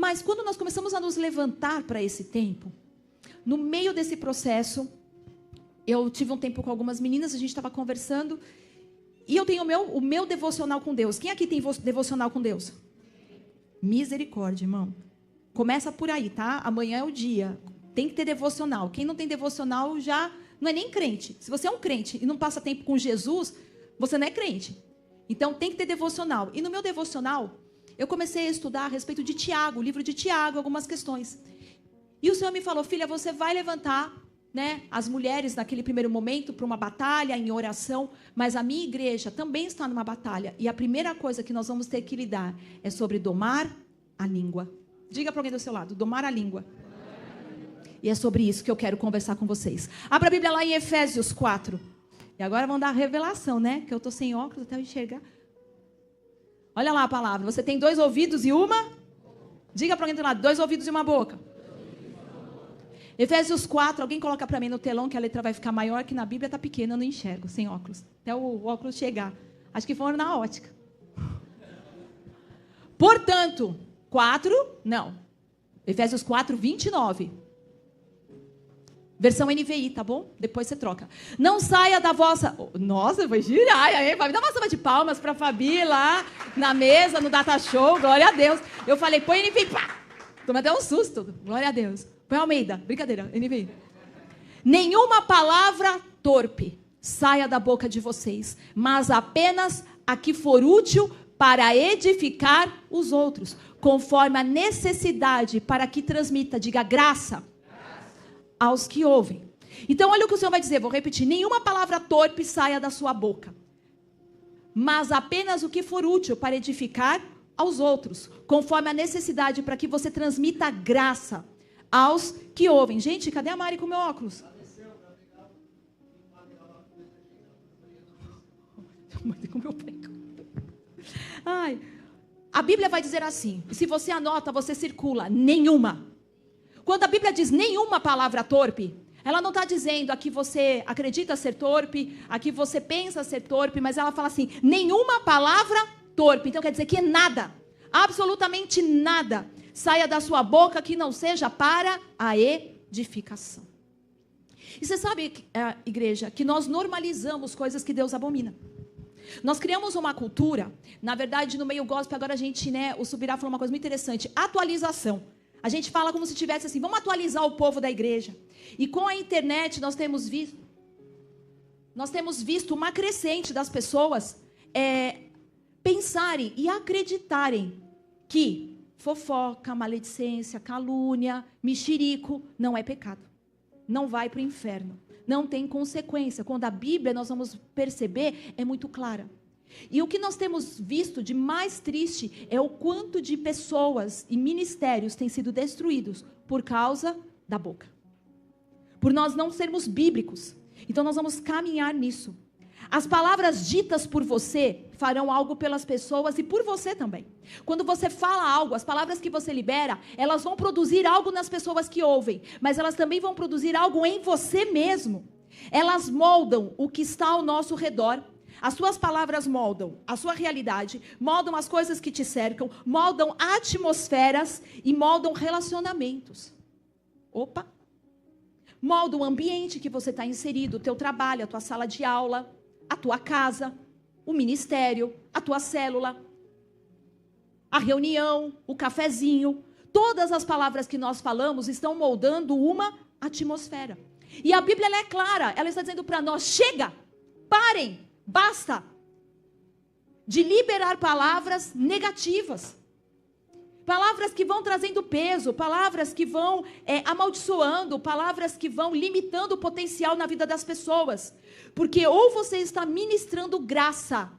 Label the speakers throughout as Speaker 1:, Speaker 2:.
Speaker 1: Mas quando nós começamos a nos levantar para esse tempo, no meio desse processo, eu tive um tempo com algumas meninas, a gente estava conversando, e eu tenho o meu devocional com Deus. Quem aqui tem devocional com Deus? Misericórdia, irmão. Começa por aí, tá? Amanhã é o dia. Tem que ter devocional. Quem não tem devocional já não é nem crente. Se você é um crente e não passa tempo com Jesus, você não é crente. Então tem que ter devocional. E no meu devocional, eu comecei a estudar a respeito de Tiago, o livro de Tiago, algumas questões. E o Senhor me falou, filha, você vai levantar, né, as mulheres naquele primeiro momento para uma batalha em oração, mas a minha igreja também está numa batalha. E a primeira coisa que nós vamos ter que lidar é sobre domar a língua. Diga para alguém do seu lado, domar a língua. E é sobre isso que eu quero conversar com vocês. Abra a Bíblia lá em Efésios 4. E agora vamos dar a revelação, né? Que eu estou sem óculos até eu enxergar. Olha lá a palavra. Você tem 2 ouvidos e uma? Diga para alguém do lado, 2 ouvidos e uma boca. Efésios 4, alguém coloca para mim no telão que a letra vai ficar maior, que na Bíblia está pequena, eu não enxergo, sem óculos. Até o óculos chegar. Acho que foram na ótica. Portanto, 4, não. Efésios 4, 29. Versão NVI, tá bom? Depois você troca. Não saia da vossa... Nossa, vai girar, aí, Fabi. Dá uma salva de palmas para a Fabi lá na mesa, no Data Show. Glória a Deus. Eu falei, põe NVI, pá. Toma até um susto. Glória a Deus. Põe Almeida, brincadeira, NVI. Nenhuma palavra torpe saia da boca de vocês, mas apenas a que for útil para edificar os outros, conforme a necessidade, para que transmita, diga graça, aos que ouvem. Então olha o que o Senhor vai dizer, vou repetir, nenhuma palavra torpe saia da sua boca, mas apenas o que for útil para edificar aos outros, conforme a necessidade, para que você transmita graça aos que ouvem. Gente, cadê a Mari com meu óculos? Com meu prego. Ai, a Bíblia vai dizer assim, se você anota, você circula, nenhuma. Quando a Bíblia diz nenhuma palavra torpe, ela não está dizendo a que você acredita ser torpe, a que você pensa ser torpe, mas ela fala assim, nenhuma palavra torpe. Então quer dizer que nada, absolutamente nada, saia da sua boca que não seja para a edificação. E você sabe, igreja, que nós normalizamos coisas que Deus abomina. Nós criamos uma cultura, na verdade no meio gospel, agora a gente, né, o Subirá falou uma coisa muito interessante, atualização. A gente fala como se tivesse assim, vamos atualizar o povo da igreja. E com a internet nós temos visto uma crescente das pessoas pensarem e acreditarem que fofoca, maledicência, calúnia, mexerico, não é pecado. Não vai para o inferno. Não tem consequência. Quando a Bíblia, nós vamos perceber, é muito clara. E o que nós temos visto de mais triste é o quanto de pessoas e ministérios têm sido destruídos por causa da boca. Por nós não sermos bíblicos. Então nós vamos caminhar nisso. As palavras ditas por você farão algo pelas pessoas e por você também. Quando você fala algo, as palavras que você libera, elas vão produzir algo nas pessoas que ouvem, mas elas também vão produzir algo em você mesmo. Elas moldam o que está ao nosso redor. As suas palavras moldam a sua realidade, moldam as coisas que te cercam, moldam atmosferas e moldam relacionamentos. Opa! Molda o ambiente que você está inserido, o teu trabalho, a tua sala de aula, a tua casa, o ministério, a tua célula, a reunião, o cafezinho. Todas as palavras que nós falamos estão moldando uma atmosfera. E a Bíblia ela é clara, ela está dizendo para nós, chega, parem, basta de liberar palavras negativas. Palavras que vão trazendo peso, palavras que vão amaldiçoando, palavras que vão limitando o potencial na vida das pessoas. Porque ou você está ministrando graça.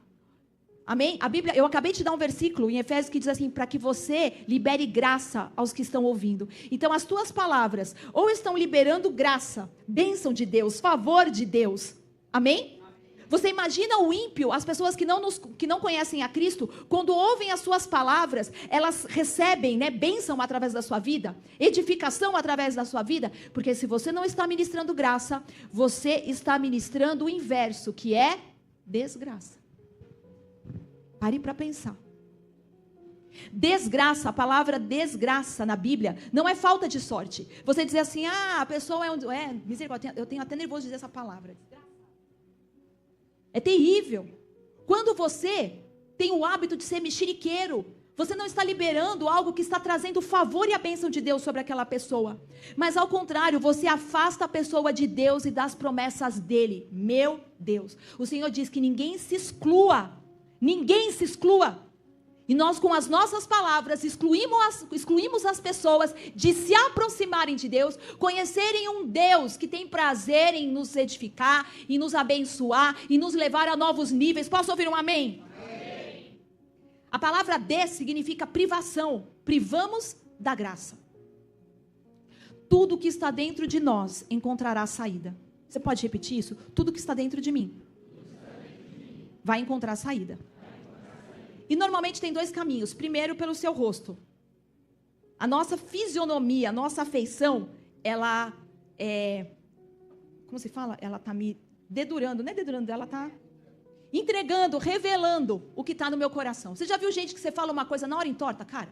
Speaker 1: Amém? A Bíblia, eu acabei de dar um versículo em Efésios que diz assim, para que você libere graça aos que estão ouvindo. Então as tuas palavras ou estão liberando graça, bênção de Deus, favor de Deus. Amém? Você imagina o ímpio, as pessoas que não conhecem a Cristo, quando ouvem as suas palavras, elas recebem, né, bênção através da sua vida, edificação através da sua vida, porque se você não está ministrando graça, você está ministrando o inverso, que é desgraça. Pare para pensar. Desgraça, a palavra desgraça na Bíblia não é falta de sorte. Você dizer assim, a pessoa misericórdia, eu tenho até nervoso de dizer essa palavra. É terrível. Quando você tem o hábito de ser mexeriqueiro, você não está liberando algo que está trazendo o favor e a bênção de Deus sobre aquela pessoa. Mas ao contrário, você afasta a pessoa de Deus e das promessas dele. Meu Deus. O Senhor diz que ninguém se exclua. Ninguém se exclua. E nós, com as nossas palavras, excluímos as pessoas de se aproximarem de Deus, conhecerem um Deus que tem prazer em nos edificar, em nos abençoar, e nos levar a novos níveis. Posso ouvir um amém? Amém. A palavra significa privação. Privamos da graça. Tudo que está dentro de nós encontrará saída. Você pode repetir isso? Tudo que está dentro de mim vai encontrar saída. E normalmente tem dois caminhos. Primeiro, pelo seu rosto. A nossa fisionomia, a nossa afeição, ela como se fala? Ela está me dedurando, não é dedurando, ela está entregando, revelando o que está no meu coração. Você já viu gente que você fala uma coisa na hora entorta, cara?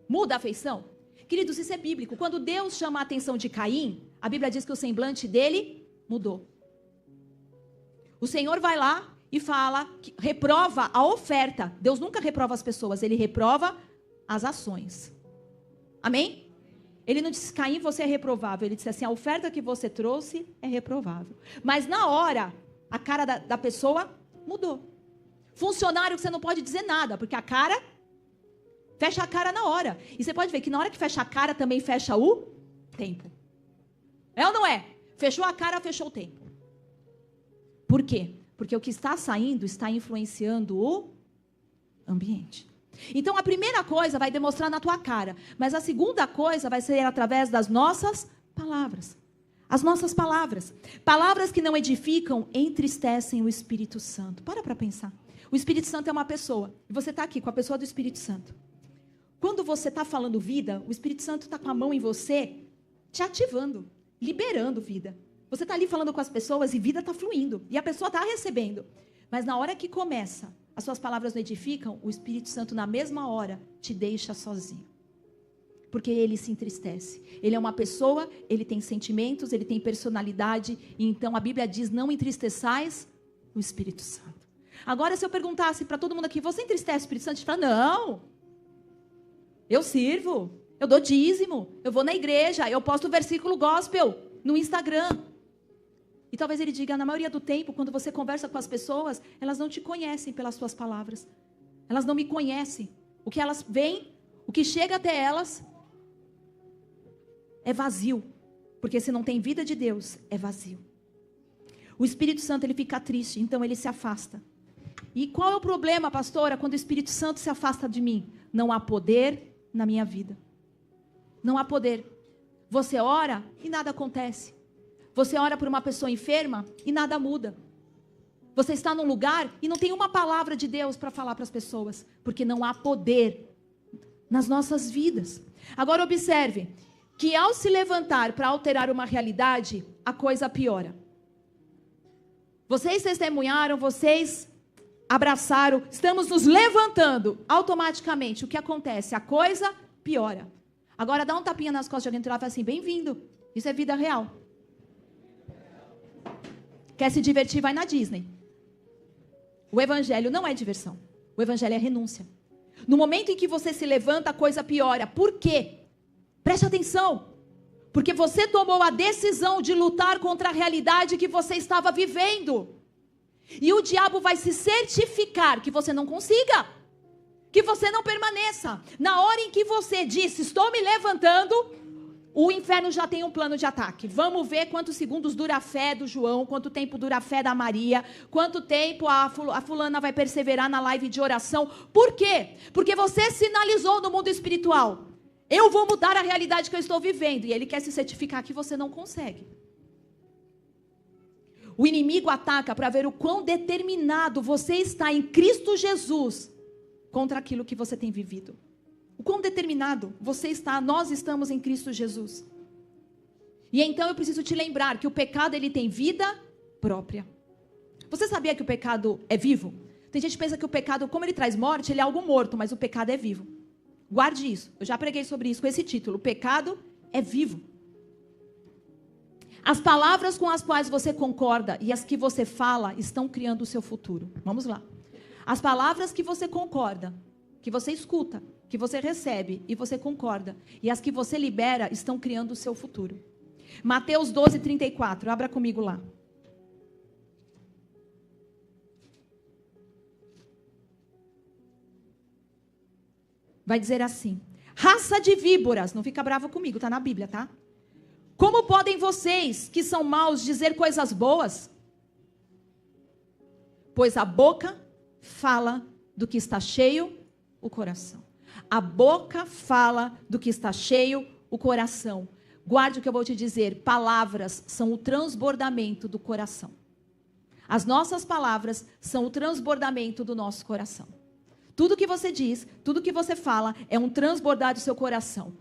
Speaker 1: Muda a afeição? Queridos, isso é bíblico. Quando Deus chama a atenção de Caim, a Bíblia diz que o semblante dele mudou. O Senhor vai lá e fala, reprova a oferta. Deus nunca reprova as pessoas, ele reprova as ações. Amém? Ele não disse, Caim, você é reprovável. Ele disse assim, a oferta que você trouxe é reprovável. Mas na hora, a cara da pessoa mudou. Funcionário que você não pode dizer nada, porque a cara, fecha a cara na hora. E você pode ver que na hora que fecha a cara, também fecha o tempo. É ou não é? Fechou a cara, fechou o tempo. Por quê? Porque o que está saindo está influenciando o ambiente. Então a primeira coisa vai demonstrar na tua cara. Mas a segunda coisa vai ser através das nossas palavras. As nossas palavras. Palavras que não edificam, entristecem o Espírito Santo. Para pensar. O Espírito Santo é uma pessoa. E você está aqui com a pessoa do Espírito Santo. Quando você está falando vida, o Espírito Santo está com a mão em você, te ativando, liberando vida. Você está ali falando com as pessoas e vida está fluindo. E a pessoa está recebendo. Mas na hora que começa, as suas palavras não edificam, o Espírito Santo na mesma hora te deixa sozinho. Porque ele se entristece. Ele é uma pessoa, ele tem sentimentos, ele tem personalidade. E então a Bíblia diz, não entristeçais o Espírito Santo. Agora se eu perguntasse para todo mundo aqui, você entristece o Espírito Santo? Você fala, não. Eu sirvo, eu dou dízimo, eu vou na igreja, eu posto o versículo gospel no Instagram. E talvez ele diga, na maioria do tempo, quando você conversa com as pessoas, elas não te conhecem pelas suas palavras. Elas não me conhecem. O que elas veem, o que chega até elas, é vazio. Porque se não tem vida de Deus, é vazio. O Espírito Santo, ele fica triste, então ele se afasta. E qual é o problema, pastora, quando o Espírito Santo se afasta de mim? Não há poder na minha vida. Não há poder. Você ora e nada acontece. Você ora por uma pessoa enferma e nada muda. Você está num lugar e não tem uma palavra de Deus para falar para as pessoas. Porque não há poder nas nossas vidas. Agora observe que ao se levantar para alterar uma realidade, a coisa piora. Vocês testemunharam, vocês abraçaram, estamos nos levantando. Automaticamente, o que acontece? A coisa piora. Agora dá um tapinha nas costas de alguém e fala assim, bem-vindo. Isso é vida real. Quer se divertir, vai na Disney. O evangelho não é diversão. O evangelho é renúncia. No momento em que você se levanta, a coisa piora. Por quê? Preste atenção. Porque você tomou a decisão de lutar contra a realidade que você estava vivendo. E o diabo vai se certificar que você não consiga. Que você não permaneça. Na hora em que você disse, estou me levantando, o inferno já tem um plano de ataque. Vamos ver quantos segundos dura a fé do João, quanto tempo dura a fé da Maria, quanto tempo a fulana vai perseverar na live de oração. Por quê? Porque você sinalizou no mundo espiritual. Eu vou mudar a realidade que eu estou vivendo. E ele quer se certificar que você não consegue. O inimigo ataca para ver o quão determinado você está em Cristo Jesus contra aquilo que você tem vivido. O quão determinado você está, nós estamos em Cristo Jesus. E então eu preciso te lembrar que o pecado ele tem vida própria. Você sabia que o pecado é vivo? Tem gente que pensa que o pecado, como ele traz morte, ele é algo morto, mas o pecado é vivo. Guarde isso. Eu já preguei sobre isso com esse título. O pecado é vivo. As palavras com as quais você concorda e as que você fala estão criando o seu futuro. Vamos lá. As palavras que você concorda, que você escuta, que você recebe e você concorda, e as que você libera estão criando o seu futuro. Mateus 12, 34. Abra comigo lá. Vai dizer assim: raça de víboras, não fica bravo comigo, está na Bíblia, tá? Como podem vocês, que são maus, dizer coisas boas? Pois a boca fala do que está cheio o coração. A boca fala do que está cheio o coração. Guarde o que eu vou te dizer, palavras são o transbordamento do coração. As nossas palavras são o transbordamento do nosso coração. Tudo que você diz, tudo que você fala é um transbordar do seu coração.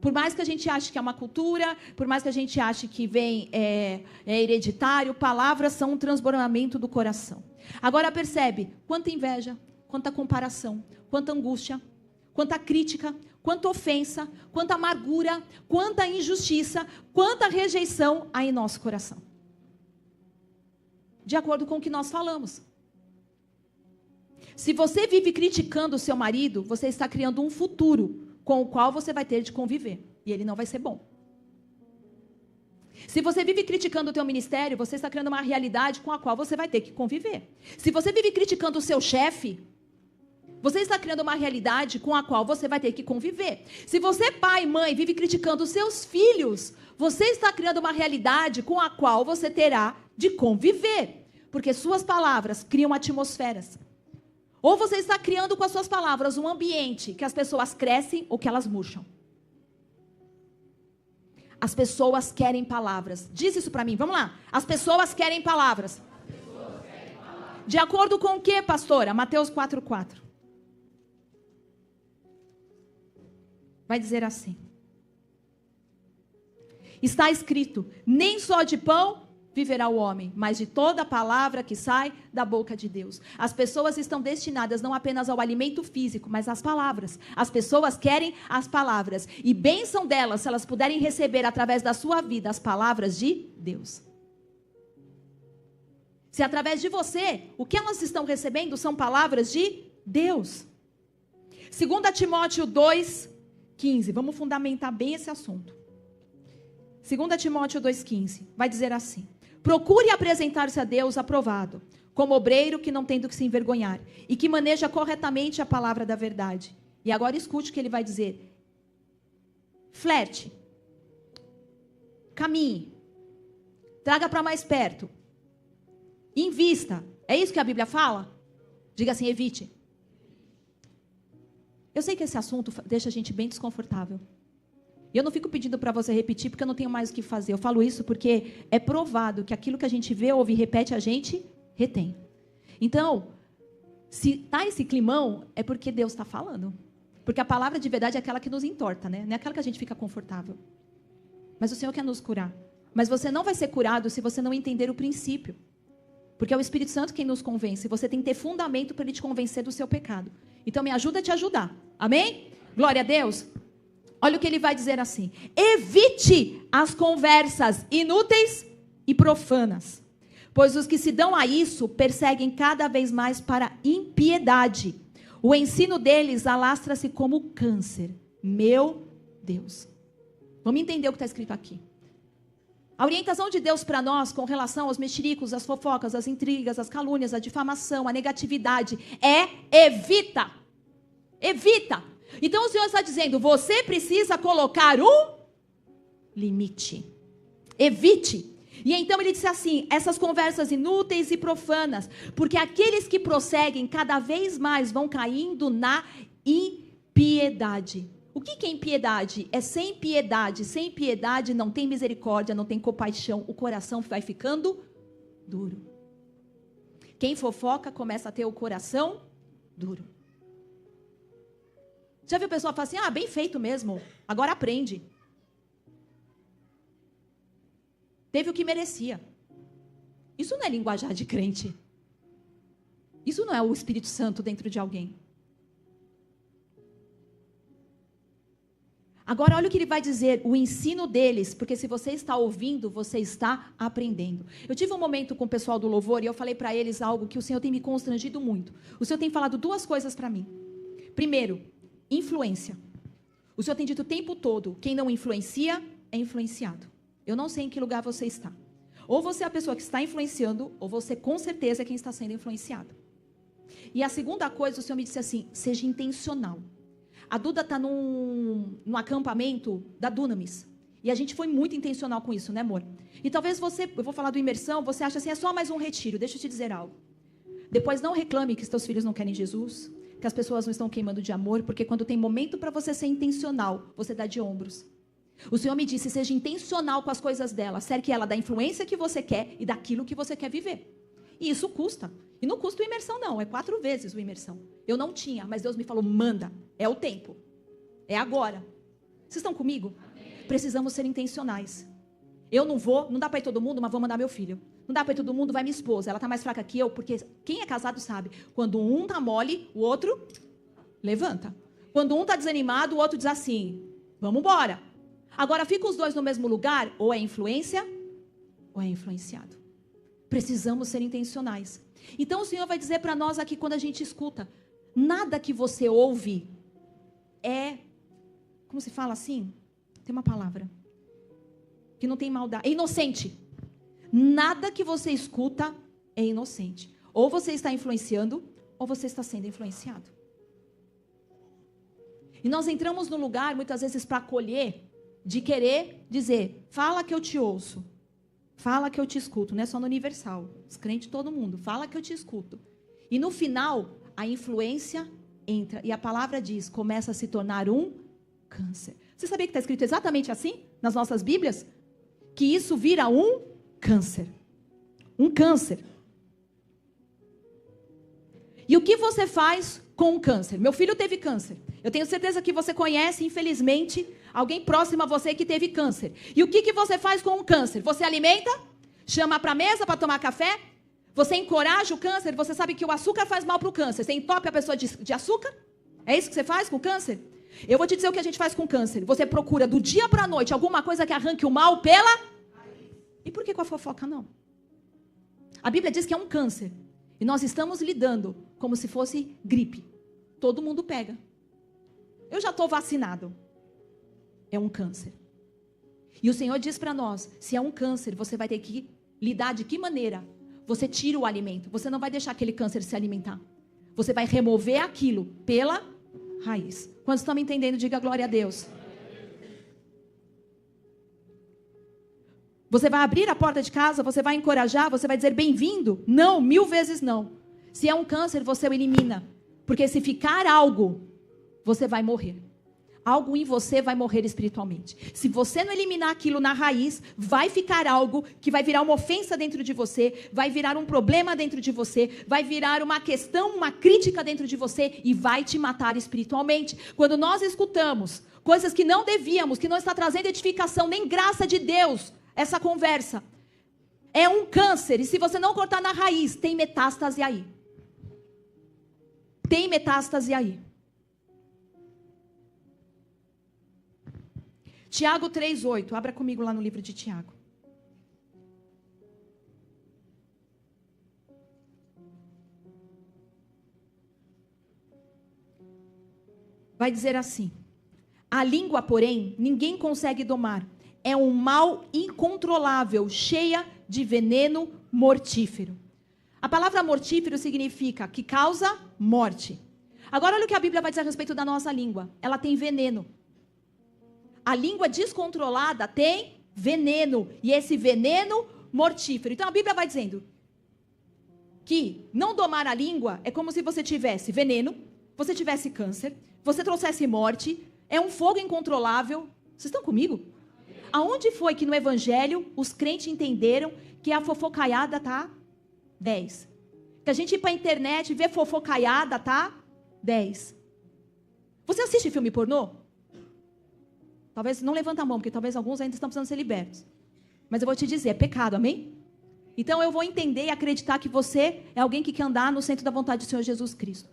Speaker 1: Por mais que a gente ache que é uma cultura, por mais que a gente ache que vem é hereditário, palavras são um transbordamento do coração. Agora percebe quanta inveja, quanta comparação, quanta angústia, quanta crítica, quanta ofensa, quanta amargura, quanta injustiça, quanta rejeição há em nosso coração. De acordo com o que nós falamos. Se você vive criticando o seu marido, você está criando um futuro com o qual você vai ter de conviver. E ele não vai ser bom. Se você vive criticando o teu ministério, você está criando uma realidade com a qual você vai ter que conviver. Se você vive criticando o seu chefe, você está criando uma realidade com a qual você vai ter que conviver. Se você, pai e mãe, vive criticando os seus filhos, você está criando uma realidade com a qual você terá de conviver. Porque suas palavras criam atmosferas. Ou você está criando com as suas palavras um ambiente que as pessoas crescem ou que elas murcham. As pessoas querem palavras. Diz isso para mim, vamos lá. As pessoas querem palavras. De acordo com o que, pastora? Mateus 4:4. Vai dizer assim. Está escrito, nem só de pão viverá o homem, mas de toda palavra que sai da boca de Deus. As pessoas estão destinadas não apenas ao alimento físico, mas às palavras. As pessoas querem as palavras. E bênção delas, se elas puderem receber através da sua vida as palavras de Deus. Se através de você, o que elas estão recebendo são palavras de Deus. 2 Timóteo 2:15. Vamos fundamentar bem esse assunto. 2 Timóteo 2:15. Vai dizer assim. Procure apresentar-se a Deus aprovado, como obreiro que não tem do que se envergonhar, e que maneja corretamente a palavra da verdade. E agora escute o que ele vai dizer. Flerte. Caminhe. Traga para mais perto. Invista. É isso que a Bíblia fala? Diga assim, evite. Eu sei que esse assunto deixa a gente bem desconfortável. E eu não fico pedindo para você repetir, porque eu não tenho mais o que fazer. Eu falo isso porque é provado que aquilo que a gente vê, ouve e repete, a gente retém. Então, se está esse climão, é porque Deus está falando. Porque a palavra de verdade é aquela que nos entorta, né? Não é aquela que a gente fica confortável. Mas o Senhor quer nos curar. Mas você não vai ser curado se você não entender o princípio. Porque é o Espírito Santo quem nos convence. Você tem que ter fundamento para ele te convencer do seu pecado. Então, me ajuda a te ajudar. Amém? Glória a Deus. Olha o que ele vai dizer assim. Evite as conversas inúteis e profanas. Pois os que se dão a isso perseguem cada vez mais para a impiedade. O ensino deles alastra-se como câncer. Meu Deus. Vamos entender o que está escrito aqui. A orientação de Deus para nós com relação aos mexericos, às fofocas, às intrigas, às calúnias, à difamação, à negatividade é evita. Evita. Então o Senhor está dizendo, você precisa colocar um limite. Evite. E então ele disse assim, essas conversas inúteis e profanas, porque aqueles que prosseguem cada vez mais vão caindo na impiedade. O que é impiedade? É sem piedade. Sem piedade não tem misericórdia, não tem compaixão. O coração vai ficando duro. Quem fofoca começa a ter o coração duro. Já viu a pessoa falar assim, bem feito mesmo, agora aprende. Teve o que merecia. Isso não é linguajar de crente. Isso não é o Espírito Santo dentro de alguém. Agora, olha o que ele vai dizer, o ensino deles, porque se você está ouvindo, você está aprendendo. Eu tive um momento com o pessoal do louvor e eu falei para eles algo que o Senhor tem me constrangido muito. O Senhor tem falado duas coisas para mim. Primeiro, influência. O Senhor tem dito o tempo todo, quem não influencia é influenciado. Eu não sei em que lugar você está. Ou você é a pessoa que está influenciando, ou você com certeza é quem está sendo influenciado. E a segunda coisa, o Senhor me disse assim, seja intencional. A Duda está num acampamento da Dunamis. E a gente foi muito intencional com isso, né, amor? E talvez você, eu vou falar do imersão, você acha assim, é só mais um retiro. Deixa eu te dizer algo. Depois não reclame que seus filhos não querem Jesus, que as pessoas não estão queimando de amor, porque quando tem momento para você ser intencional, você dá de ombros. O Senhor me disse, seja intencional com as coisas dela, cerque ela da influência que você quer e daquilo que você quer viver. E isso custa. E não custa o imersão, não. É 4 vezes o imersão. Eu não tinha, mas Deus me falou, manda. É o tempo. É agora. Vocês estão comigo? Amém. Precisamos ser intencionais. Eu não vou, não dá para ir todo mundo, mas vou mandar meu filho. Não dá para ir todo mundo, vai minha esposa. Ela está mais fraca que eu, porque quem é casado sabe. Quando um está mole, o outro levanta. Quando um está desanimado, o outro diz assim, vamos embora. Agora, fica os dois no mesmo lugar, ou é influência, ou é influenciado. Precisamos ser intencionais. Então o Senhor vai dizer para nós aqui quando a gente escuta, nada que você ouve é, como se fala assim? Tem uma palavra que não tem maldade, é inocente. Nada que você escuta é inocente. Ou você está influenciando, ou você está sendo influenciado. E nós entramos no lugar, muitas vezes, para acolher, de querer dizer, fala que eu te ouço. Fala que eu te escuto, não é só no Universal. Os crentes, todo mundo. Fala que eu te escuto. E no final, a influência entra. E a palavra diz, começa a se tornar um câncer. Você sabia que está escrito exatamente assim? Nas nossas Bíblias? Que isso vira um câncer. Um câncer. E o que você faz com o câncer? Meu filho teve câncer. Eu tenho certeza que você conhece, infelizmente, alguém próximo a você que teve câncer. E o que você faz com o câncer? Você alimenta? Chama para a mesa para tomar café? Você encoraja o câncer? Você sabe que o açúcar faz mal para o câncer. Você entope a pessoa de açúcar? É isso que você faz com o câncer? Eu vou te dizer o que a gente faz com o câncer. Você procura do dia para a noite alguma coisa que arranque o mal pela... E por que com a fofoca não? A Bíblia diz que é um câncer. E nós estamos lidando como se fosse gripe. Todo mundo pega. Eu já estou vacinado. É um câncer. E o Senhor diz para nós, se é um câncer, você vai ter que lidar de que maneira? Você tira o alimento. Você não vai deixar aquele câncer se alimentar. Você vai remover aquilo pela raiz. Quando estão me entendendo, diga glória a Deus. Você vai abrir a porta de casa, você vai encorajar, você vai dizer bem-vindo? Não, 1000 vezes não. Se é um câncer, você o elimina. Porque se ficar algo, você vai morrer. Algo em você vai morrer espiritualmente. Se você não eliminar aquilo na raiz, vai ficar algo que vai virar uma ofensa dentro de você, vai virar um problema dentro de você, vai virar uma questão, uma crítica dentro de você e vai te matar espiritualmente. Quando nós escutamos coisas que não devíamos, que não está trazendo edificação nem graça de Deus, essa conversa é um câncer. E se você não cortar na raiz, tem metástase aí. Tem metástase aí. Tiago 3,8. Abra comigo lá no livro de Tiago. Vai dizer assim: a língua, porém, ninguém consegue domar. É um mal incontrolável, cheia de veneno mortífero. A palavra mortífero significa que causa morte. Agora olha o que a Bíblia vai dizer a respeito da nossa língua. Ela tem veneno. A língua descontrolada tem veneno. E esse veneno mortífero. Então a Bíblia vai dizendo que não domar a língua é como se você tivesse veneno, você tivesse câncer, você trouxesse morte, é um fogo incontrolável. Vocês estão comigo? Aonde foi que no Evangelho os crentes entenderam que a fofocaiada tá 10? Que a gente ir para a internet e ver fofocaiada tá 10. Você assiste filme pornô? Talvez não levanta a mão, porque talvez alguns ainda estão precisando ser libertos. Mas eu vou te dizer, é pecado, amém? Então eu vou entender e acreditar que você é alguém que quer andar no centro da vontade do Senhor Jesus Cristo.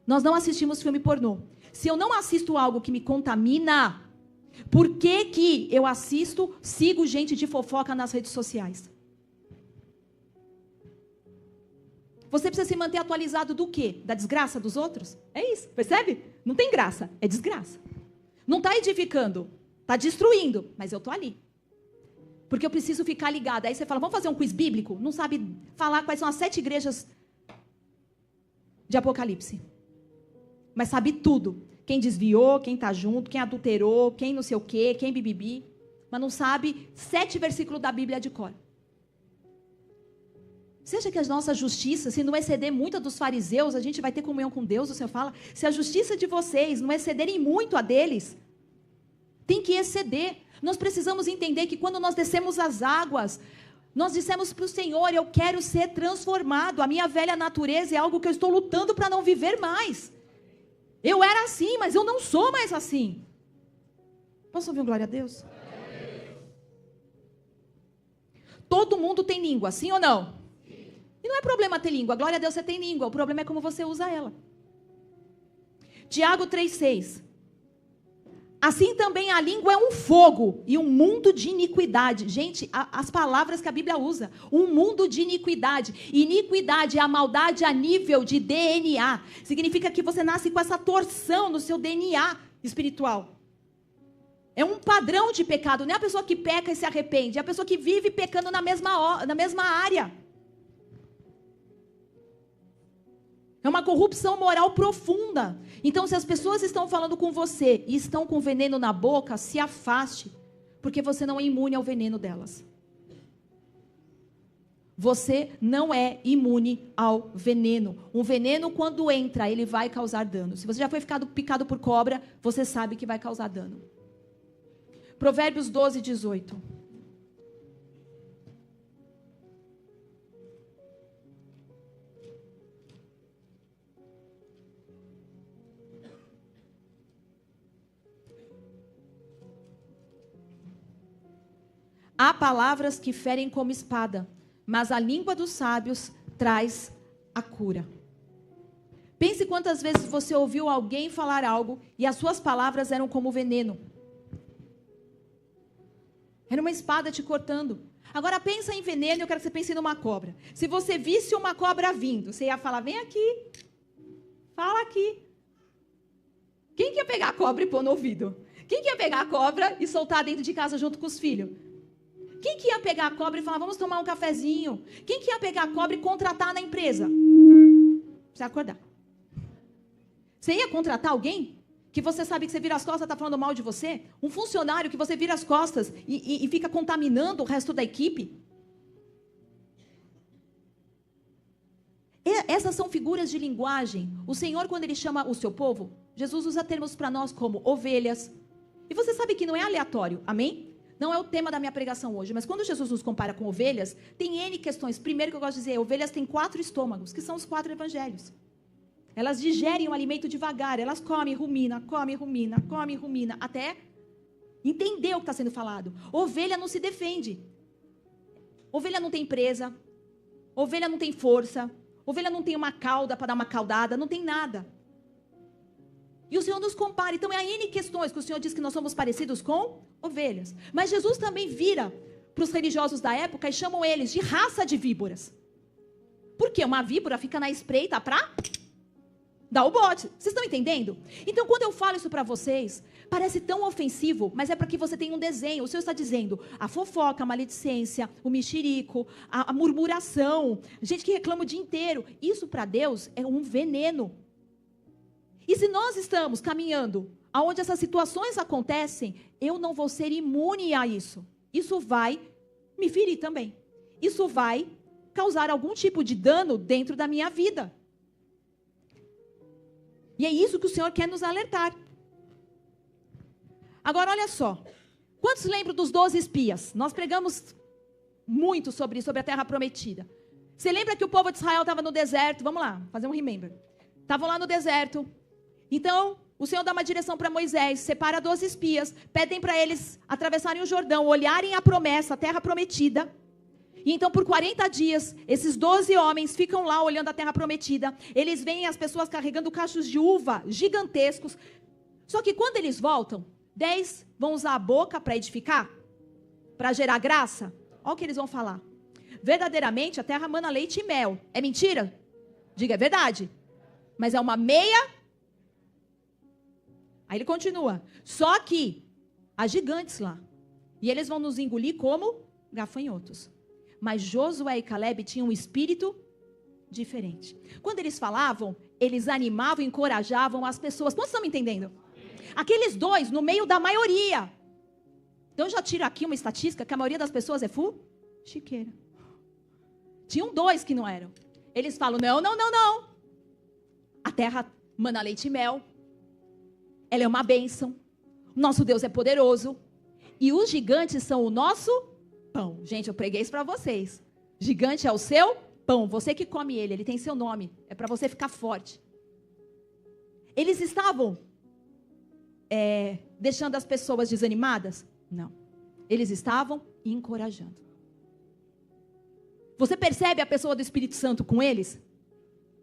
Speaker 1: Nós não assistimos filme pornô. Se eu não assisto algo que me contamina, por que eu sigo gente de fofoca nas redes sociais? Você precisa se manter atualizado do quê? Da desgraça dos outros? É isso, percebe? Não tem graça, é desgraça. Não está edificando, está destruindo, mas eu estou ali. Porque eu preciso ficar ligada. Aí você fala, vamos fazer um quiz bíblico? Não sabe falar quais são as 7 igrejas de Apocalipse. Mas sabe tudo. Quem desviou, quem está junto, quem adulterou, quem não sei o quê, quem bibibi. Mas não sabe 7 versículos da Bíblia de cor. Você acha que a nossa justiça, se não exceder muito a dos fariseus, a gente vai ter comunhão com Deus? O Senhor fala, se a justiça de vocês não excederem muito a deles, tem que exceder. Nós precisamos entender que quando nós descemos as águas, nós dissemos para o Senhor, eu quero ser transformado. A minha velha natureza é algo que eu estou lutando para não viver mais. Eu era assim, mas eu não sou mais assim. Posso ouvir um glória a Deus? Todo mundo tem língua, sim ou não? E não é problema ter língua, glória a Deus você tem língua. O problema é como você usa ela. Tiago 3,6. Assim também a língua é um fogo e um mundo de iniquidade. Gente, as palavras que a Bíblia usa. Um mundo de iniquidade. Iniquidade é a maldade a nível de DNA. Significa que você nasce com essa torção no seu DNA espiritual. É um padrão de pecado. Não é a pessoa que peca e se arrepende. É a pessoa que vive pecando na mesma área. É uma corrupção moral profunda. Então, se as pessoas estão falando com você e estão com veneno na boca, se afaste, porque você não é imune ao veneno delas. Você não é imune ao veneno. Um veneno, quando entra, ele vai causar dano. Se você já foi picado por cobra, você sabe que vai causar dano. Provérbios 12, 18. Há palavras que ferem como espada, mas a língua dos sábios traz a cura. Pense quantas vezes você ouviu alguém falar algo e as suas palavras eram como veneno. Era uma espada te cortando. Agora pensa em veneno, eu quero que você pense numa cobra. Se você visse uma cobra vindo, você ia falar, vem aqui, fala aqui. Quem que ia pegar a cobra e pôr no ouvido? Quem que ia pegar a cobra e soltar dentro de casa junto com os filhos? Quem que ia pegar a cobra e falar, vamos tomar um cafezinho? Quem que ia pegar a cobra e contratar na empresa? Precisa acordar. Você ia contratar alguém que você sabe que você vira as costas e está falando mal de você? Um funcionário que você vira as costas e fica contaminando o resto da equipe? Essas são figuras de linguagem. O Senhor, quando Ele chama o seu povo, Jesus usa termos para nós como ovelhas. E você sabe que não é aleatório, amém? Não é o tema da minha pregação hoje, mas quando Jesus nos compara com ovelhas, tem N questões. Primeiro que eu gosto de dizer, ovelhas têm 4 estômagos, que são os 4 evangelhos. Elas digerem o alimento devagar, elas comem, rumina, até entender o que está sendo falado. Ovelha não se defende. Ovelha não tem presa, ovelha não tem força, ovelha não tem uma cauda para dar uma caudada, não tem nada. E o Senhor nos compara. Então, é a N questões que o Senhor diz que nós somos parecidos com ovelhas. Mas Jesus também vira para os religiosos da época e chamam eles de raça de víboras. Por quê? Uma víbora fica na espreita para dar o bote. Vocês estão entendendo? Então, quando eu falo isso para vocês, parece tão ofensivo, mas é para que você tenha um desenho. O Senhor está dizendo a fofoca, a maledicência, o mexerico, a murmuração, gente que reclama o dia inteiro. Isso para Deus é um veneno. E se nós estamos caminhando aonde essas situações acontecem, eu não vou ser imune a isso. Isso vai me ferir também. Isso vai causar algum tipo de dano dentro da minha vida. E é isso que o Senhor quer nos alertar. Agora, olha só. Quantos lembram dos 12 espias? Nós pregamos muito sobre a terra prometida. Você lembra que o povo de Israel estava no deserto? Vamos lá, fazer um remember. Estavam lá no deserto. Então, o Senhor dá uma direção para Moisés, separa 12 espias, pedem para eles atravessarem o Jordão, olharem a promessa, a terra prometida. E então por 40 dias, esses 12 homens ficam lá olhando a terra prometida. Eles veem as pessoas carregando cachos de uva gigantescos. Só que quando eles voltam, 10 vão usar a boca para edificar, para gerar graça. Olha o que eles vão falar. Verdadeiramente a terra mana leite e mel. É mentira? Diga, é verdade. Mas é uma meia. Aí ele continua. Só que há gigantes lá. E eles vão nos engolir como gafanhotos. Mas Josué e Caleb tinham um espírito diferente. Quando eles falavam, eles animavam, encorajavam as pessoas. Quantos estão me entendendo? Aqueles dois, no meio da maioria. Então eu já tiro aqui uma estatística que a maioria das pessoas é chiqueira. Tinham 2 que não eram. Eles falam, não. A terra mana leite e mel. Ela é uma bênção. Nosso Deus é poderoso. E os gigantes são o nosso pão. Gente, eu preguei isso para vocês. Gigante é o seu pão. Você que come ele tem seu nome. É para você ficar forte. Eles estavam deixando as pessoas desanimadas? Não. Eles estavam encorajando. Você percebe a pessoa do Espírito Santo com eles?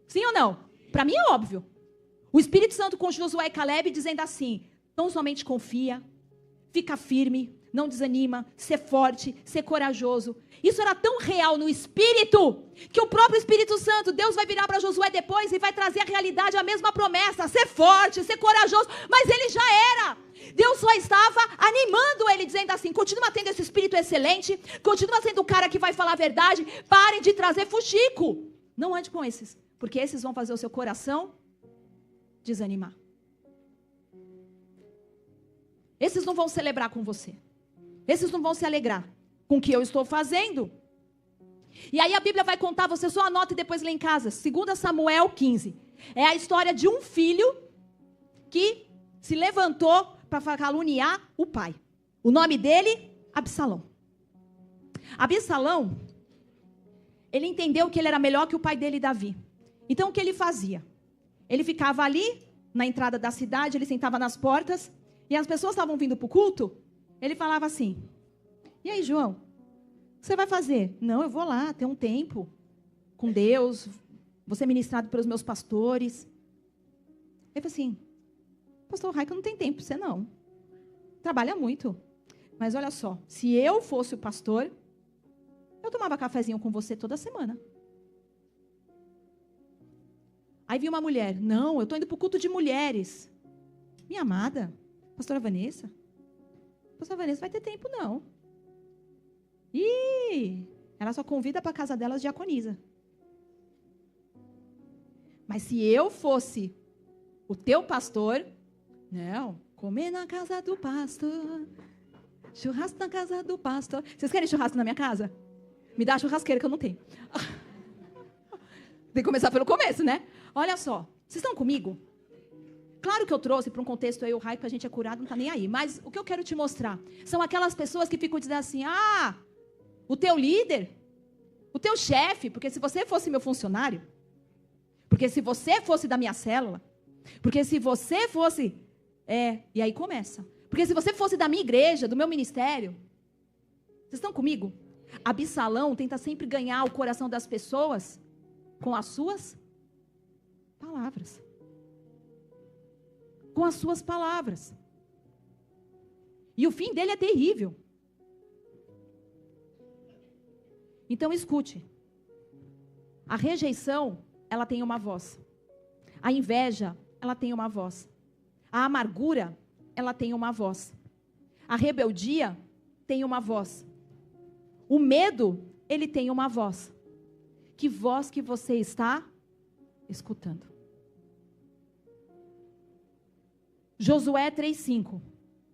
Speaker 1: Sim ou não? Para mim é óbvio. O Espírito Santo com Josué e Caleb dizendo assim: não somente confia, fica firme, não desanima, ser forte, ser corajoso. Isso era tão real no Espírito, que o próprio Espírito Santo, Deus vai virar para Josué depois e vai trazer a realidade, a mesma promessa, ser forte, ser corajoso, mas ele já era. Deus só estava animando ele, dizendo assim: continua tendo esse espírito excelente, continua sendo o cara que vai falar a verdade, parem de trazer fuxico. Não ande com esses, porque esses vão fazer o seu coração desanimar. Esses não vão celebrar com você. Esses não vão se alegrar com o que eu estou fazendo. E aí a Bíblia vai contar, você só anota e depois lê em casa. 2 Samuel 15. É a história de um filho que se levantou para caluniar o pai. O nome dele, Absalão. Absalão, ele entendeu que ele era melhor que o pai dele, Davi. Então o que ele fazia? Ele ficava ali, na entrada da cidade, ele sentava nas portas, e as pessoas estavam vindo para o culto, ele falava assim: e aí, João, o que você vai fazer? Não, eu vou lá, ter um tempo com Deus, vou ser ministrado pelos meus pastores. Ele falou assim: pastor Raica não tem tempo para você não, trabalha muito. Mas olha só, se eu fosse o pastor, eu tomava cafezinho com você toda semana. Aí vi uma mulher: não, eu estou indo para o culto de mulheres. Minha amada, pastora Vanessa vai ter tempo não. Ih, ela só convida para a casa dela as diaconisa. Mas se eu fosse o teu pastor, não, comer na casa do pastor, churrasco na casa do pastor. Vocês querem churrasco na minha casa? Me dá a churrasqueira que eu não tenho. Tem que começar pelo começo, né? Olha só, vocês estão comigo? Claro que eu trouxe para um contexto aí o raio que a gente é curado, não está nem aí. Mas o que eu quero te mostrar são aquelas pessoas que ficam dizendo assim: ah, o teu líder, o teu chefe, porque se você fosse meu funcionário, porque se você fosse da minha célula, porque se você fosse... e aí começa. Porque se você fosse da minha igreja, do meu ministério... Vocês estão comigo? Absalão tenta sempre ganhar o coração das pessoas com as suas palavras. Com as suas palavras. E o fim dele é terrível. Então escute. A rejeição, ela tem uma voz. A inveja, ela tem uma voz. A amargura, ela tem uma voz. A rebeldia tem uma voz. O medo, ele tem uma voz. Que voz que você está escutando? Josué 3:5.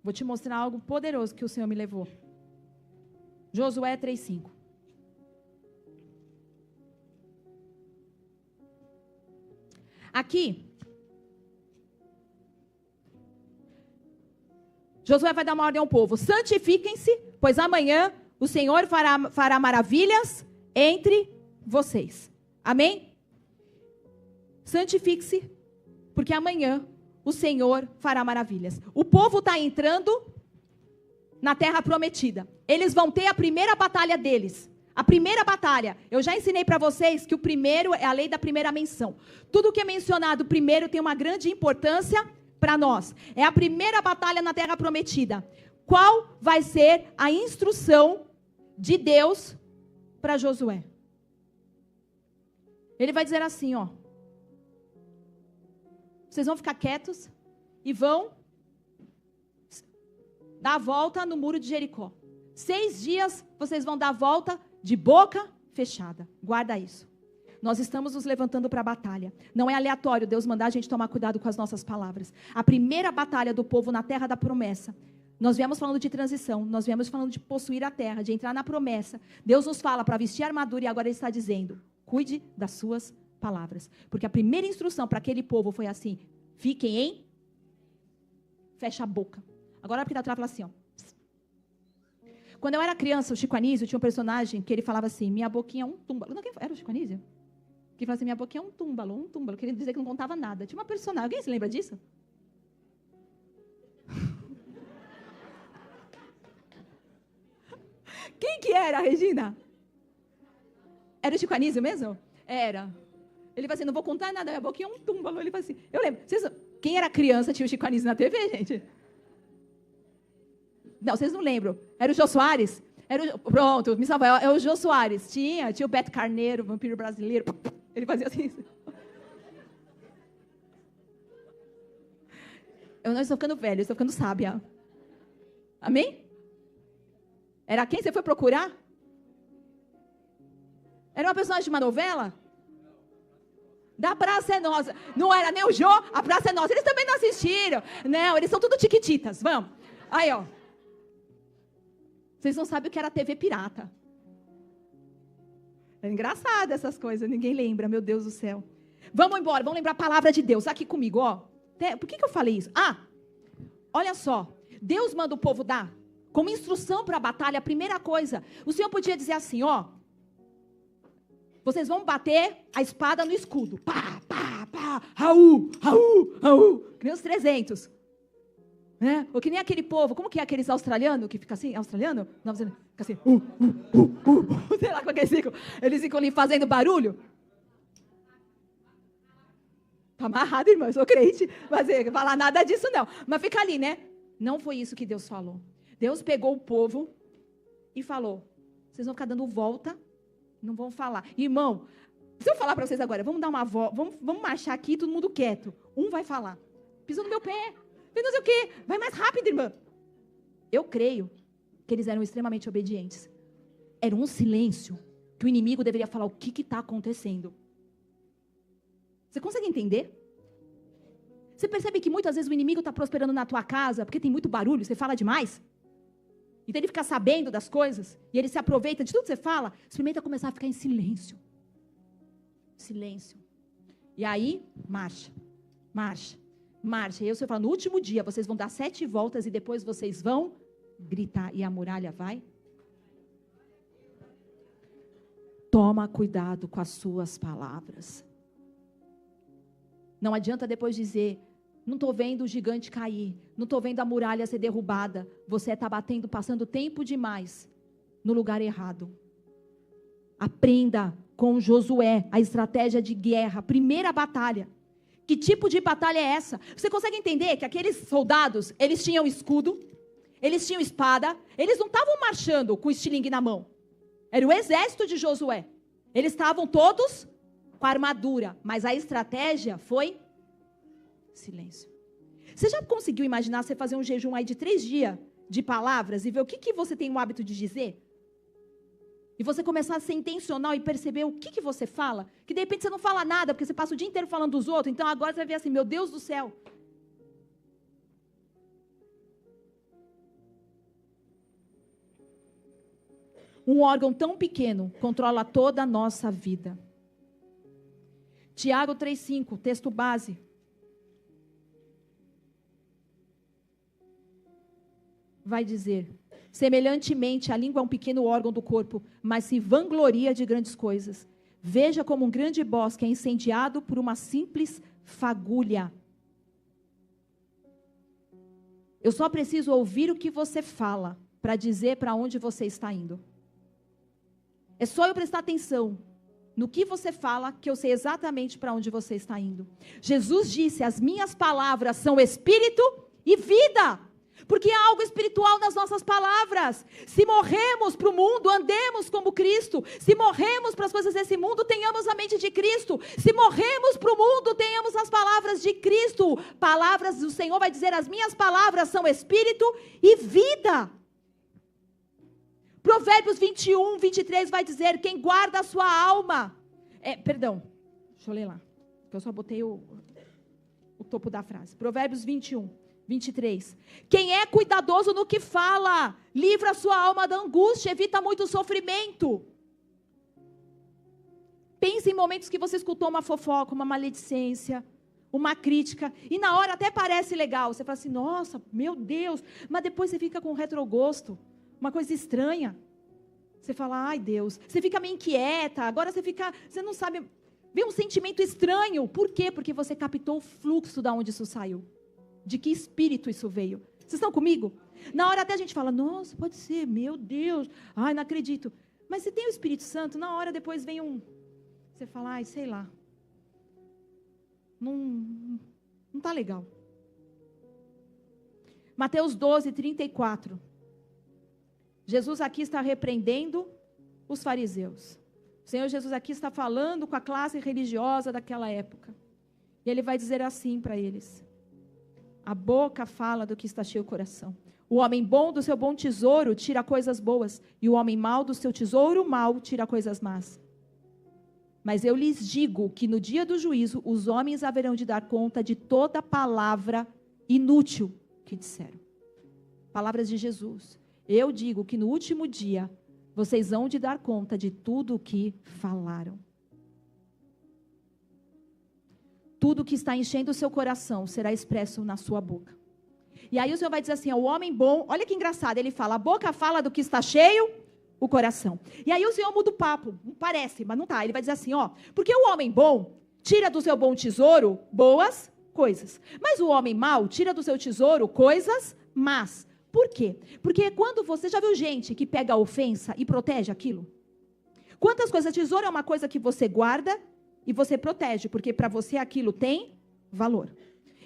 Speaker 1: Vou te mostrar algo poderoso que o Senhor me levou. Josué 3:5. Aqui, Josué vai dar uma ordem ao povo: santifiquem-se, pois amanhã o Senhor fará maravilhas entre vocês. Amém? Santifique-se, porque amanhã o Senhor fará maravilhas. O povo está entrando na terra prometida. Eles vão ter a primeira batalha deles. A primeira batalha, eu já ensinei para vocês que o primeiro é a lei da primeira menção. Tudo que é mencionado primeiro tem uma grande importância para nós. É a primeira batalha na terra prometida. Qual vai ser a instrução de Deus para Josué? Ele vai dizer assim, ó. Vocês vão ficar quietos e vão dar a volta no muro de Jericó. 6 dias vocês vão dar a volta de boca fechada. Guarda isso. Nós estamos nos levantando para a batalha. Não é aleatório Deus mandar a gente tomar cuidado com as nossas palavras. A primeira batalha do povo na terra da promessa. Nós viemos falando de transição. Nós viemos falando de possuir a terra, de entrar na promessa. Deus nos fala para vestir a armadura e agora Ele está dizendo, cuide das suas palavras. Porque a primeira instrução para aquele povo foi assim, fiquem em... Fecha a boca. Agora porque da trava assim, ó. Quando eu era criança, o Chico Anísio tinha um personagem que ele falava assim, minha boquinha é um túmbalo. Não, era o Chico Anísio? Que falava assim, minha boquinha é um túmbalo. Queria dizer que não contava nada. Tinha uma personagem. Alguém se lembra disso? Quem que era, Regina? Era o Chico Anísio mesmo? Era. Ele falou assim, não vou contar nada, minha boquinha é um túmbalo. Ele falou assim, eu lembro. Quem era criança tinha o Chico Anísio na TV, gente? Não, vocês não lembram. Era o Jô Soares? Pronto, me salvou. É o Jô Soares. Tinha o Beto Carneiro, vampiro brasileiro. Ele fazia assim. Eu não estou ficando velha, eu estou ficando sábia. Amém? Era quem você foi procurar? Era uma personagem de uma novela? Da Praça é Nossa. Não era nem o Jô, a Praça é Nossa. Eles também não assistiram. Não, eles são tudo tiquititas. Vamos. Aí, ó. Vocês não sabem o que era TV pirata. É engraçado essas coisas, ninguém lembra, meu Deus do céu. Vamos embora, vamos lembrar a palavra de Deus. Aqui comigo, ó. Por que eu falei isso? Olha só. Deus manda o povo dar como instrução para a batalha, a primeira coisa. O Senhor podia dizer assim, ó. Vocês vão bater a espada no escudo. Pá, pá, pá. Raú, raú, raú. Que nem os 300. Né? Ou que nem aquele povo, como que é aqueles australianos que fica assim, australiano? Não, fica assim, sei lá como é que eles ficam ali fazendo barulho. Tá amarrado, irmão, eu sou crente, mas não falar nada disso não. Mas fica ali, né? Não foi isso que Deus falou. Deus pegou o povo e falou, vocês vão ficar dando volta, não vão falar. Irmão, se eu falar para vocês agora, vamos dar uma volta, vamos marchar aqui, todo mundo quieto. Um vai falar, pisou no meu pé. Não sei o quê, vai mais rápido, irmã. Eu creio que eles eram extremamente obedientes. Era um silêncio que o inimigo deveria falar o que está acontecendo. Você consegue entender? Você percebe que muitas vezes o inimigo está prosperando na tua casa porque tem muito barulho, você fala demais? Então ele fica sabendo das coisas e ele se aproveita de tudo que você fala. Experimenta começar a ficar em silêncio. Silêncio. E aí, marcha. E aí o Senhor fala, no último dia vocês vão dar 7 voltas e depois vocês vão gritar. E a muralha vai? Toma cuidado com as suas palavras. Não adianta depois dizer, não estou vendo o gigante cair, não estou vendo a muralha ser derrubada. Você está batendo, passando tempo demais no lugar errado. Aprenda com Josué a estratégia de guerra, primeira batalha. Que tipo de batalha é essa? Você consegue entender que aqueles soldados, eles tinham escudo, eles tinham espada, eles não estavam marchando com o estilingue na mão. Era o exército de Josué. Eles estavam todos com a armadura, mas a estratégia foi silêncio. Você já conseguiu imaginar você fazer um jejum aí de 3 dias de palavras e ver o que você tem o hábito de dizer? E você começar a ser intencional e perceber o que você fala. Que de repente você não fala nada, porque você passa o dia inteiro falando dos outros. Então agora você vai ver assim, meu Deus do céu. Um órgão tão pequeno controla toda a nossa vida. Tiago 3,5, texto base. Vai dizer... Semelhantemente, a língua é um pequeno órgão do corpo, mas se vangloria de grandes coisas. Veja como um grande bosque é incendiado por uma simples fagulha. Eu só preciso ouvir o que você fala para dizer para onde você está indo. É só eu prestar atenção no que você fala, que eu sei exatamente para onde você está indo. Jesus disse, as minhas palavras são espírito e vida. Porque há algo espiritual nas nossas palavras. Se morremos para o mundo, andemos como Cristo. Se morremos para as coisas desse mundo, tenhamos a mente de Cristo. Se morremos para o mundo, tenhamos as palavras de Cristo. Palavras do Senhor vai dizer, as minhas palavras são espírito e vida. Provérbios 21, 23 vai dizer, quem guarda a sua alma. Deixa eu ler lá. Porque eu só botei o topo da frase. Provérbios 21, 23. Quem é cuidadoso no que fala, livra a sua alma da angústia, evita muito sofrimento. Pense em momentos que você escutou uma fofoca, uma maledicência, uma crítica, e na hora até parece legal. Você fala assim, nossa, meu Deus, mas depois você fica com retrogosto. Uma coisa estranha. Você fala, ai Deus, você fica meio inquieta, agora você não sabe, vem um sentimento estranho. Por quê? Porque você captou o fluxo de onde isso saiu. De que espírito isso veio. Vocês estão comigo? Na hora até a gente fala, nossa, pode ser, meu Deus, ai, não acredito. Mas se tem o Espírito Santo, na hora depois vem você fala, ai, sei lá. Não está legal. Mateus 12, 34. Jesus aqui está repreendendo os fariseus. O Senhor Jesus aqui está falando com a classe religiosa daquela época. E Ele vai dizer assim para eles. A boca fala do que está cheio o coração. O homem bom do seu bom tesouro tira coisas boas. E o homem mau do seu tesouro mau tira coisas más. Mas eu lhes digo que no dia do juízo os homens haverão de dar conta de toda palavra inútil que disseram. Palavras de Jesus. Eu digo que no último dia, vocês hão de dar conta de tudo o que falaram. Tudo que está enchendo o seu coração será expresso na sua boca. E aí o Senhor vai dizer assim, o homem bom, olha que engraçado, ele fala, a boca fala do que está cheio, o coração. E aí o Senhor muda o papo, parece, mas não está. Ele vai dizer assim, porque o homem bom tira do seu bom tesouro boas coisas. Mas o homem mau tira do seu tesouro coisas más. Por quê? Porque quando você já viu gente que pega a ofensa e protege aquilo? Quantas coisas? Tesouro é uma coisa que você guarda e você protege, porque para você aquilo tem valor.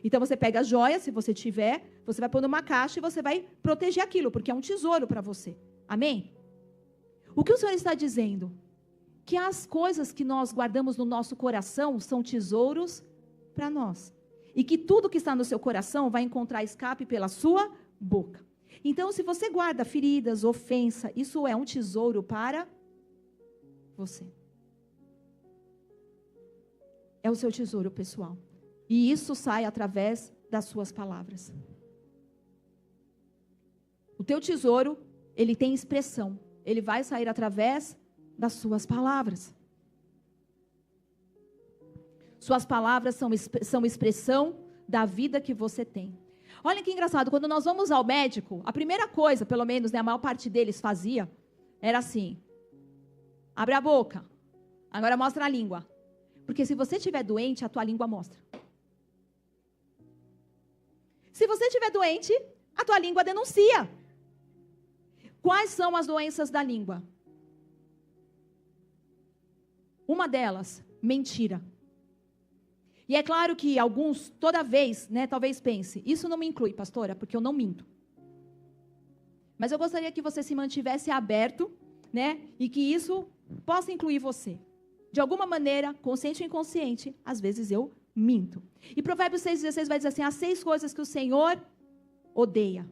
Speaker 1: Então você pega as joias, se você tiver, você vai pôr numa caixa e você vai proteger aquilo, porque é um tesouro para você. Amém? O que o Senhor está dizendo? Que as coisas que nós guardamos no nosso coração são tesouros para nós. E que tudo que está no seu coração vai encontrar escape pela sua boca. Então, se você guarda feridas, ofensa, isso é um tesouro para você. É o seu tesouro pessoal. E isso sai através das suas palavras. O teu tesouro, ele tem expressão. Ele vai sair através das suas palavras. Suas palavras são expressão da vida que você tem. Olha que engraçado, quando nós vamos ao médico, a primeira coisa, pelo menos, a maior parte deles fazia, era assim, abre a boca, agora mostra a língua. Porque se você estiver doente, a tua língua mostra. Se você estiver doente, a tua língua denuncia. Quais são as doenças da língua? Uma delas, mentira. E é claro que alguns, toda vez, talvez pense, isso não me inclui, pastora, porque eu não minto. Mas eu gostaria que você se mantivesse aberto, e que isso possa incluir você. De alguma maneira, consciente ou inconsciente, às vezes eu minto. E Provérbios 6,16 vai dizer assim, há 6 coisas que o Senhor odeia.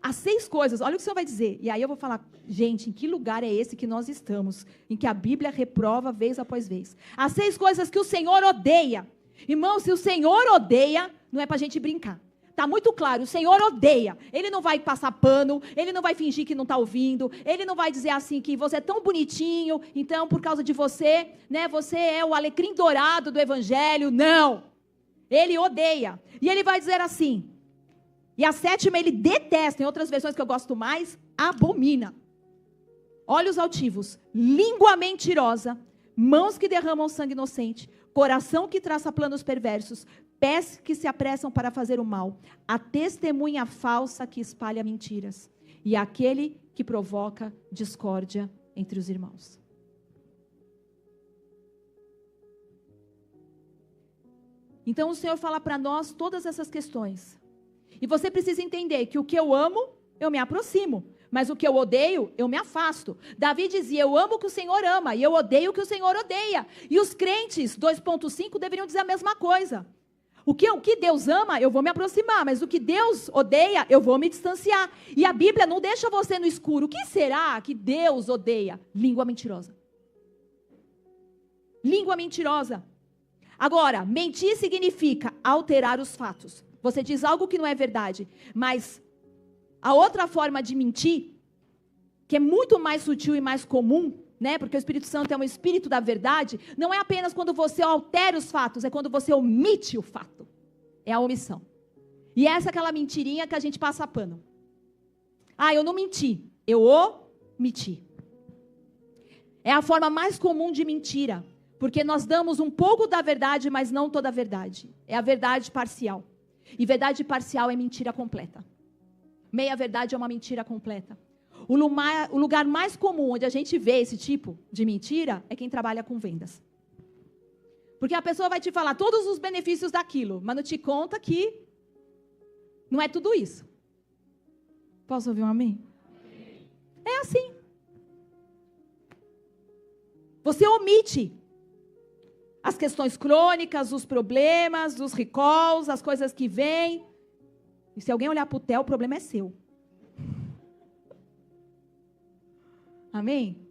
Speaker 1: Há 6 coisas, olha o que o Senhor vai dizer. E aí eu vou falar, gente, em que lugar é esse que nós estamos? Em que a Bíblia reprova vez após vez. Há 6 coisas que o Senhor odeia. Irmão, se o Senhor odeia, não é para a gente brincar. Está muito claro, o Senhor odeia. Ele não vai passar pano, Ele não vai fingir que não está ouvindo, Ele não vai dizer assim que você é tão bonitinho, então por causa de você, você é o alecrim dourado do Evangelho. Não. Ele odeia. E Ele vai dizer assim, e a 7ª Ele detesta, em outras versões que eu gosto mais, abomina. Olhos altivos, língua mentirosa, mãos que derramam sangue inocente, coração que traça planos perversos, pés que se apressam para fazer o mal, a testemunha falsa que espalha mentiras, e aquele que provoca discórdia entre os irmãos. Então o Senhor fala para nós todas essas questões. E você precisa entender que o que eu amo, eu me aproximo. Mas o que eu odeio, eu me afasto. Davi dizia, eu amo o que o Senhor ama e eu odeio o que o Senhor odeia. E os crentes, 2.5, deveriam dizer a mesma coisa. O que Deus ama, eu vou me aproximar, mas o que Deus odeia, eu vou me distanciar. E a Bíblia não deixa você no escuro. O que será que Deus odeia? Língua mentirosa. Língua mentirosa. Agora, mentir significa alterar os fatos. Você diz algo que não é verdade, mas a outra forma de mentir, que é muito mais sutil e mais comum, né? Porque o Espírito Santo é um espírito da verdade, não é apenas quando você altera os fatos, é quando você omite o fato. É a omissão. E essa é aquela mentirinha que a gente passa pano. Ah, eu não menti, eu omiti. É a forma mais comum de mentira, porque nós damos um pouco da verdade, mas não toda a verdade. É a verdade parcial. E verdade parcial é mentira completa. Meia verdade é uma mentira completa. O lugar mais comum onde a gente vê esse tipo de mentira é quem trabalha com vendas. Porque a pessoa vai te falar todos os benefícios daquilo, mas não te conta que não é tudo isso. Posso ouvir um amém? É assim. Você omite as questões crônicas, os problemas, os recalls, as coisas que vêm. E se alguém olhar para o TEL, o problema é seu. Amém?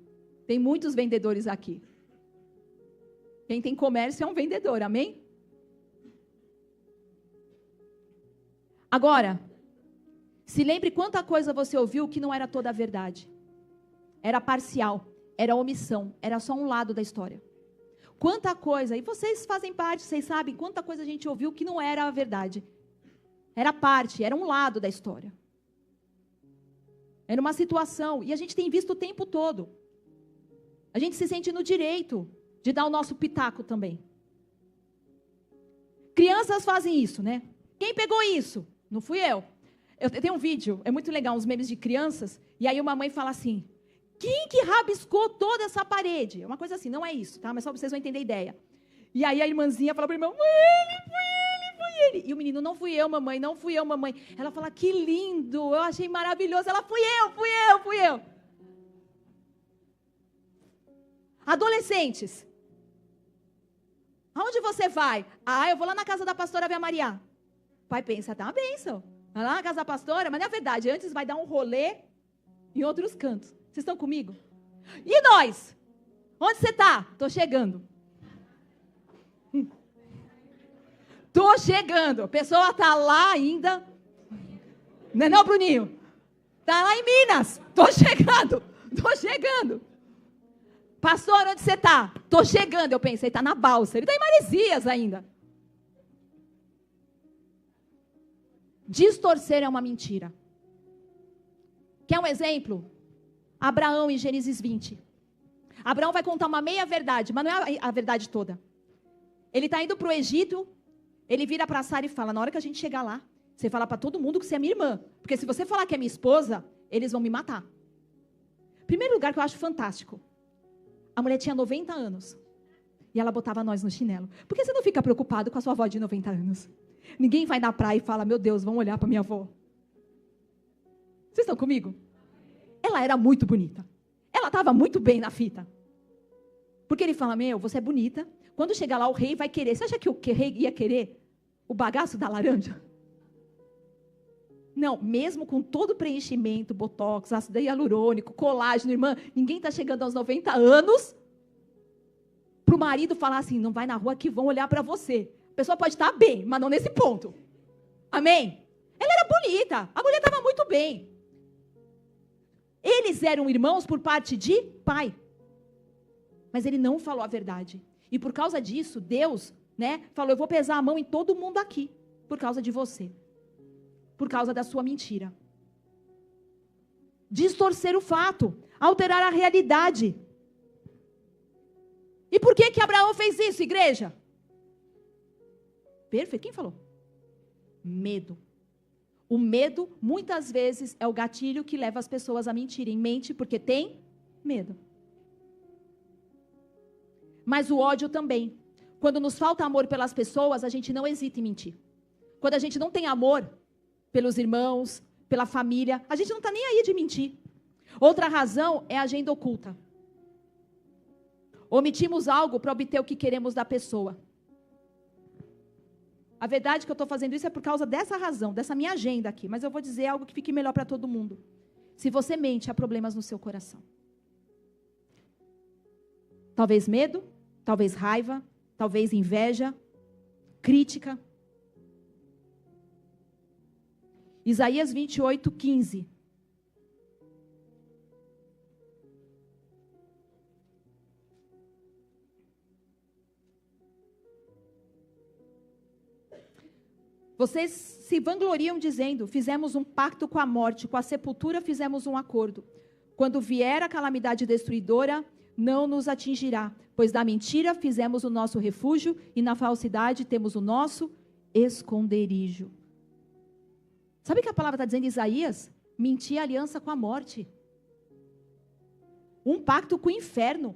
Speaker 1: Tem muitos vendedores aqui. Quem tem comércio é um vendedor, amém? Agora, se lembre quanta coisa você ouviu que não era toda a verdade. Era parcial, era omissão, era só um lado da história. Quanta coisa, e vocês fazem parte, vocês sabem quanta coisa a gente ouviu que não era a verdade. Era parte, era um lado da história. Era uma situação, e a gente tem visto o tempo todo. A gente se sente no direito de dar o nosso pitaco também. Crianças fazem isso, né? Quem pegou isso? Não fui eu. Eu tenho um vídeo, é muito legal, uns memes de crianças, e aí uma mãe fala assim, quem que rabiscou toda essa parede? É uma coisa assim, não é isso, tá? Mas só para vocês vão entender a ideia. E aí a irmãzinha fala para o irmão, foi ele. E o menino, não fui eu, mamãe, não fui eu, mamãe. Ela fala, que lindo, eu achei maravilhoso. Ela, fui eu. Adolescentes. Aonde você vai? Ah, eu vou lá na casa da pastora Ave Maria. O pai pensa, tá uma bênção. Vai lá na casa da pastora, mas não é verdade. Antes vai dar um rolê em outros cantos. Vocês estão comigo? E nós? Onde você está? Estou chegando. Estou chegando. A pessoa está lá ainda. Não é não, Bruninho? Está lá em Minas. Estou chegando. Pastor, onde você está? Estou chegando. Eu pensei, está na balsa. Ele está em Maresias ainda. Distorcer é uma mentira. Quer um exemplo? Abraão em Gênesis 20. Abraão vai contar uma meia verdade, mas não é a verdade toda. Ele está indo para o Egito, ele vira para Sara e fala, na hora que a gente chegar lá, você fala para todo mundo que você é minha irmã, porque se você falar que é minha esposa, eles vão me matar. Primeiro lugar que eu acho fantástico, a mulher tinha 90 anos, e ela botava nós no chinelo. Por que você não fica preocupado com a sua avó de 90 anos? Ninguém vai na praia e fala, meu Deus, vão olhar para minha avó. Vocês estão comigo? Ela era muito bonita. Ela estava muito bem na fita. Porque ele fala, você é bonita. Quando chegar lá, o rei vai querer. Você acha que o rei ia querer o bagaço da laranja? Não, mesmo com todo o preenchimento, botox, ácido hialurônico, colágeno, irmã, ninguém está chegando aos 90 anos para o marido falar assim, não vai na rua que vão olhar para você. A pessoa pode estar bem, mas não nesse ponto. Amém? Ela era bonita. A mulher estava muito bem. Eles eram irmãos por parte de pai. Mas ele não falou a verdade. E por causa disso, Deus, falou, eu vou pesar a mão em todo mundo aqui. Por causa de você. Por causa da sua mentira. Distorcer o fato. Alterar a realidade. E por que Abraão fez isso, igreja? Perfeito. Quem falou? Medo. O medo, muitas vezes, é o gatilho que leva as pessoas a mentirem. Mente porque tem medo. mas o ódio também. Quando nos falta amor pelas pessoas, a gente não hesita em mentir. Quando a gente não tem amor pelos irmãos, pela família, a gente não está nem aí de mentir. Outra razão é a agenda oculta. Omitimos algo para obter o que queremos da pessoa. A verdade é que eu estou fazendo isso é por causa dessa razão, dessa minha agenda aqui. Mas eu vou dizer algo que fique melhor para todo mundo. Se você mente, há problemas no seu coração. Talvez medo, talvez raiva, talvez inveja, crítica. Isaías 28, 15. Vocês se vangloriam dizendo, fizemos um pacto com a morte, com a sepultura fizemos um acordo. Quando vier a calamidade destruidora, não nos atingirá, pois da mentira fizemos o nosso refúgio e na falsidade temos o nosso esconderijo. Sabe o que a palavra está dizendo em Isaías? Mentir aliança com a morte. Um pacto com o inferno.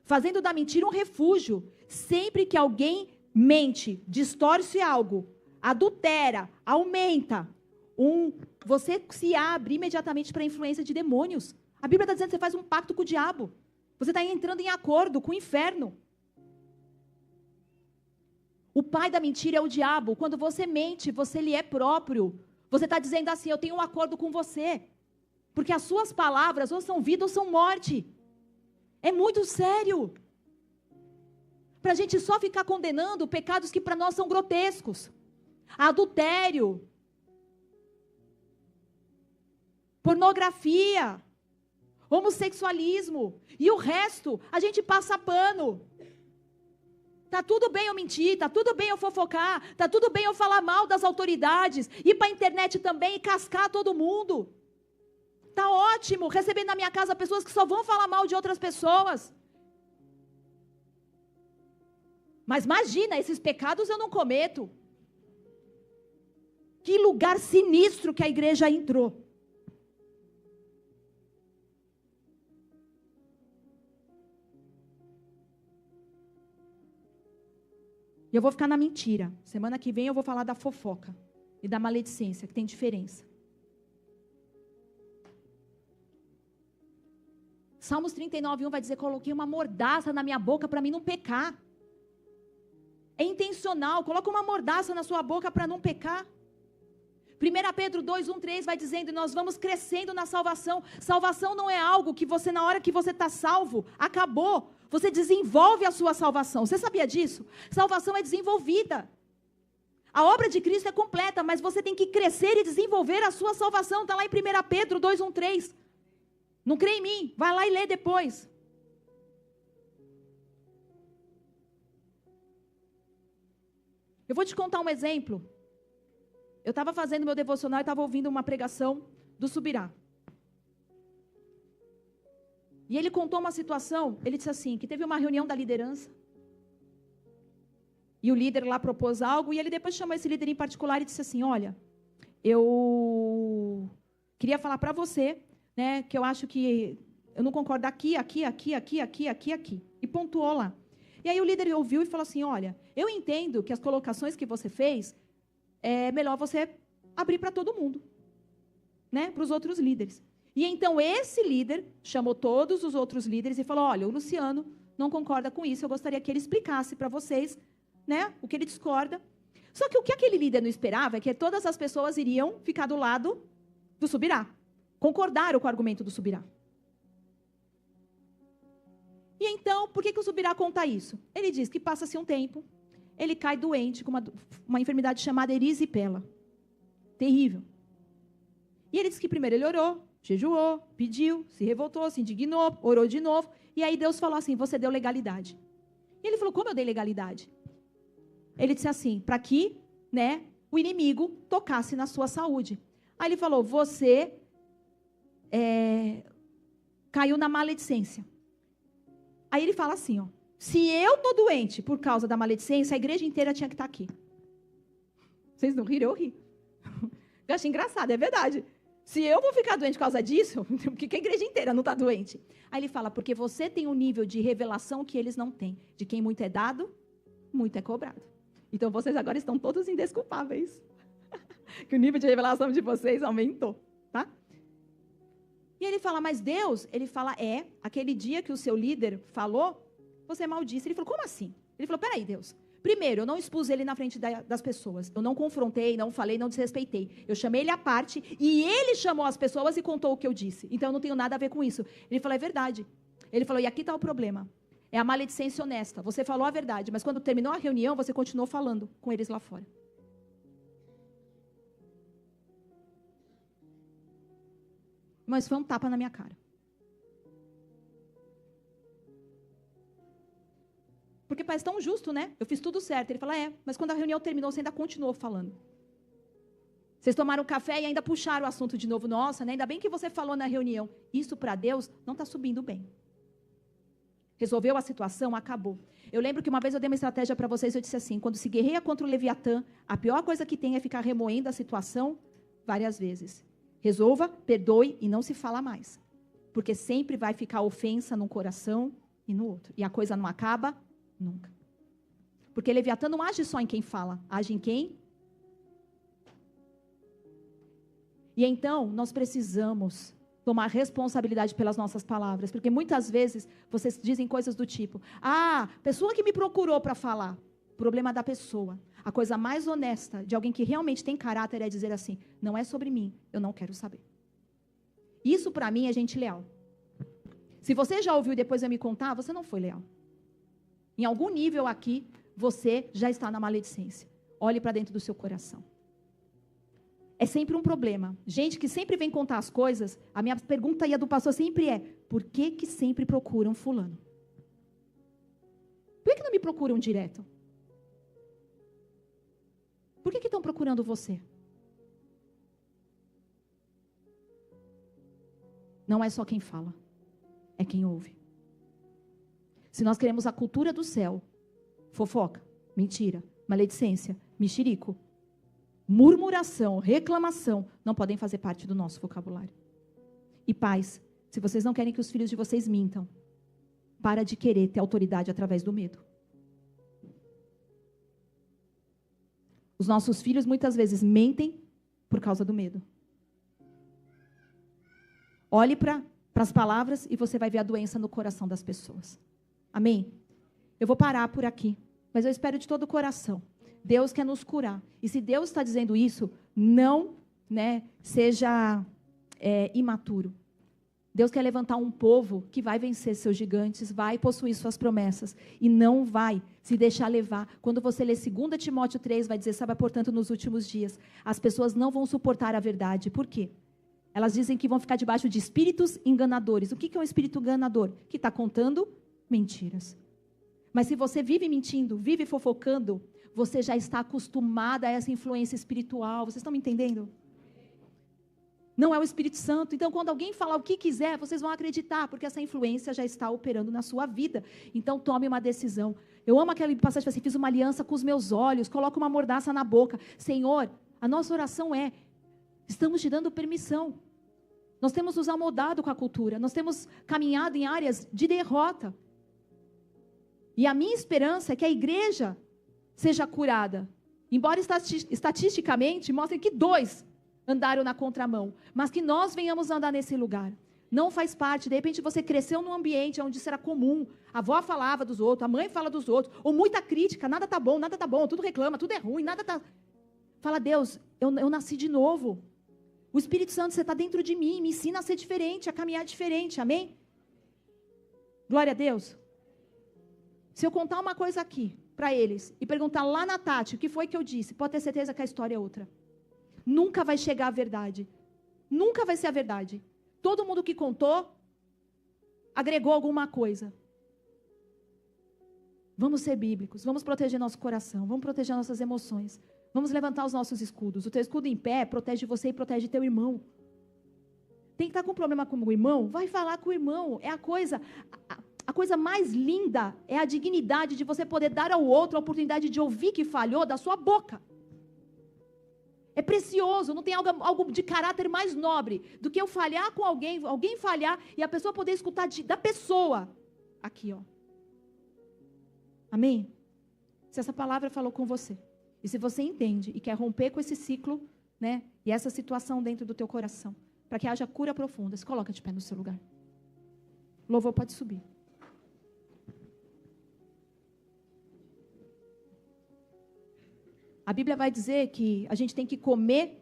Speaker 1: Fazendo da mentira um refúgio. Sempre que alguém mente, distorce algo, adultera, aumenta, você se abre imediatamente para a influência de demônios. A Bíblia está dizendo que você faz um pacto com o diabo. Você está entrando em acordo com o inferno. O pai da mentira é o diabo. Quando você mente, você lhe é próprio. Você está dizendo assim, eu tenho um acordo com você. Porque as suas palavras ou são vida ou são morte. É muito sério. Para a gente só ficar condenando pecados que para nós são grotescos. Adultério. Pornografia. Homossexualismo. E o resto, a gente passa pano. Tá tudo bem eu mentir, tá tudo bem eu fofocar, tá tudo bem eu falar mal das autoridades, ir para a internet também e cascar todo mundo. Tá ótimo, receber na minha casa pessoas que só vão falar mal de outras pessoas. Mas imagina, esses pecados eu não cometo. Que lugar sinistro que a igreja entrou. E eu vou ficar na mentira. Semana que vem eu vou falar da fofoca e da maledicência, que tem diferença. Salmos 39:1 vai dizer, coloquei uma mordaça na minha boca para mim não pecar. É intencional, coloca uma mordaça na sua boca para não pecar. 1 Pedro 2:1-3 vai dizendo, nós vamos crescendo na salvação. Salvação não é algo que você, na hora que você está salvo, acabou. Você desenvolve a sua salvação. Você sabia disso? Salvação é desenvolvida. A obra de Cristo é completa, mas você tem que crescer e desenvolver a sua salvação. Está lá em 1 Pedro 2:1-3. Não crê em mim? Vai lá e lê depois. Eu vou te contar um exemplo. Eu estava fazendo meu devocional e estava ouvindo uma pregação do Subirá. E ele contou uma situação, ele disse assim, que teve uma reunião da liderança. E o líder lá propôs algo, e ele depois chamou esse líder em particular e disse assim, olha, eu queria falar para você, né, que eu acho que eu não concordo aqui. E pontuou lá. E aí o líder ouviu e falou assim, olha, eu entendo que as colocações que você fez, é melhor você abrir para todo mundo, né, para os outros líderes. E então esse líder chamou todos os outros líderes e falou, olha, o Luciano não concorda com isso, eu gostaria que ele explicasse para vocês, né, o que ele discorda. Só que o que aquele líder não esperava é que todas as pessoas iriam ficar do lado do Subirá, concordaram com o argumento do Subirá. E então, por que o Subirá conta isso? Ele diz que passa-se um tempo, ele cai doente com uma enfermidade chamada erisipela. Terrível. E ele diz que primeiro ele orou, jejuou, pediu, se revoltou, se indignou, orou de novo. E aí Deus falou assim, você deu legalidade. E ele falou, como eu dei legalidade? Ele disse assim, para que, né, o inimigo tocasse na sua saúde. Aí ele falou, você caiu na maledicência. Aí ele fala assim, ó, se eu estou doente por causa da maledicência, a igreja inteira tinha que estar aqui. Vocês não riram? Eu ri. Eu achei engraçado, é verdade. Se eu vou ficar doente por causa disso, porque a igreja inteira não está doente. Aí ele fala, porque você tem um nível de revelação que eles não têm. De quem muito é dado, muito é cobrado. Então vocês agora estão todos indesculpáveis. Que o nível de revelação de vocês aumentou, tá? E ele fala, mas Deus, ele fala, aquele dia que o seu líder falou, você maldisse. Ele falou, como assim? Ele falou, peraí, Deus. Primeiro, eu não expus ele na frente das pessoas. Eu não confrontei, não falei, não desrespeitei. Eu chamei ele à parte e ele chamou as pessoas e contou o que eu disse. Então, eu não tenho nada a ver com isso. Ele falou, é verdade. Ele falou, e aqui está o problema. É a maledicência honesta. Você falou a verdade, mas quando terminou a reunião, você continuou falando com eles lá fora. Mas foi um tapa na minha cara. Porque parece tão justo, né? Eu fiz tudo certo. Ele fala, mas quando a reunião terminou, você ainda continuou falando. Vocês tomaram café e ainda puxaram o assunto de novo. Nossa, né? Ainda bem que você falou na reunião. Isso para Deus não está subindo bem. Resolveu a situação, acabou. Eu lembro que uma vez eu dei uma estratégia para vocês, eu disse assim, quando se guerreia contra o Leviatã, a pior coisa que tem é ficar remoendo a situação várias vezes. Resolva, perdoe e não se fala mais. Porque sempre vai ficar ofensa num coração e no outro. E a coisa não acaba nunca. Porque Leviatã não age só em quem fala, age em quem? E então, nós precisamos tomar responsabilidade pelas nossas palavras. Porque muitas vezes, vocês dizem coisas do tipo, pessoa que me procurou para falar. Problema da pessoa. A coisa mais honesta de alguém que realmente tem caráter é dizer assim, não é sobre mim, eu não quero saber. Isso para mim é gente leal. Se você já ouviu e depois vai me contar, você não foi leal. Em algum nível aqui, você já está na maledicência. Olhe para dentro do seu coração. É sempre um problema. Gente que sempre vem contar as coisas, a minha pergunta e a do pastor sempre é, por que sempre procuram fulano? Por que não me procuram direto? Por que estão procurando você? Não é só quem fala, é quem ouve. Se nós queremos a cultura do céu, fofoca, mentira, maledicência, mexerico, murmuração, reclamação, não podem fazer parte do nosso vocabulário. E pais, se vocês não querem que os filhos de vocês mintam, para de querer ter autoridade através do medo. Os nossos filhos muitas vezes mentem por causa do medo. Olhe para as palavras e você vai ver a doença no coração das pessoas. Amém? Eu vou parar por aqui, mas eu espero de todo o coração. Deus quer nos curar. E se Deus está dizendo isso, não seja imaturo. Deus quer levantar um povo que vai vencer seus gigantes, vai possuir suas promessas e não vai se deixar levar. Quando você lê 2 Timóteo 3, vai dizer, sabe, portanto, nos últimos dias, as pessoas não vão suportar a verdade. Por quê? Elas dizem que vão ficar debaixo de espíritos enganadores. O que é um espírito enganador? Que está contando mentiras. Mas se você vive mentindo, vive fofocando, você já está acostumada a essa influência espiritual. Vocês estão me entendendo? Não é o Espírito Santo. Então, quando alguém falar o que quiser, vocês vão acreditar, porque essa influência já está operando na sua vida. Então, tome uma decisão. Eu amo aquela passagem assim, fiz uma aliança com os meus olhos, coloco uma mordaça na boca. Senhor, a nossa oração é, estamos te dando permissão. Nós temos nos amodado com a cultura, nós temos caminhado em áreas de derrota. E a minha esperança é que a igreja seja curada. Embora estatisticamente mostrem que 2 andaram na contramão, mas que nós venhamos andar nesse lugar. Não faz parte, de repente você cresceu num ambiente onde isso era comum, a avó falava dos outros, a mãe fala dos outros, ou muita crítica, nada tá bom, tudo reclama, tudo é ruim, nada tá... Fala, Deus, eu nasci de novo. O Espírito Santo, você está dentro de mim, me ensina a ser diferente, a caminhar diferente, amém? Glória a Deus. Se eu contar uma coisa aqui para eles e perguntar lá na Tati o que foi que eu disse, pode ter certeza que a história é outra. Nunca vai chegar a verdade. Nunca vai ser a verdade. Todo mundo que contou agregou alguma coisa. Vamos ser bíblicos, vamos proteger nosso coração, vamos proteger nossas emoções. Vamos levantar os nossos escudos. O teu escudo em pé protege você e protege teu irmão. Tem que estar com problema com o irmão? Vai falar com o irmão. É a coisa mais linda é a dignidade de você poder dar ao outro a oportunidade de ouvir que falhou da sua boca. É precioso, não tem algo de caráter mais nobre do que eu falhar com alguém falhar e a pessoa poder escutar da pessoa. Aqui, ó. Amém? Se essa palavra falou com você, e se você entende e quer romper com esse ciclo, né, e essa situação dentro do teu coração, para que haja cura profunda, se coloca de pé no seu lugar. O louvor pode subir. A Bíblia vai dizer que a gente tem que comer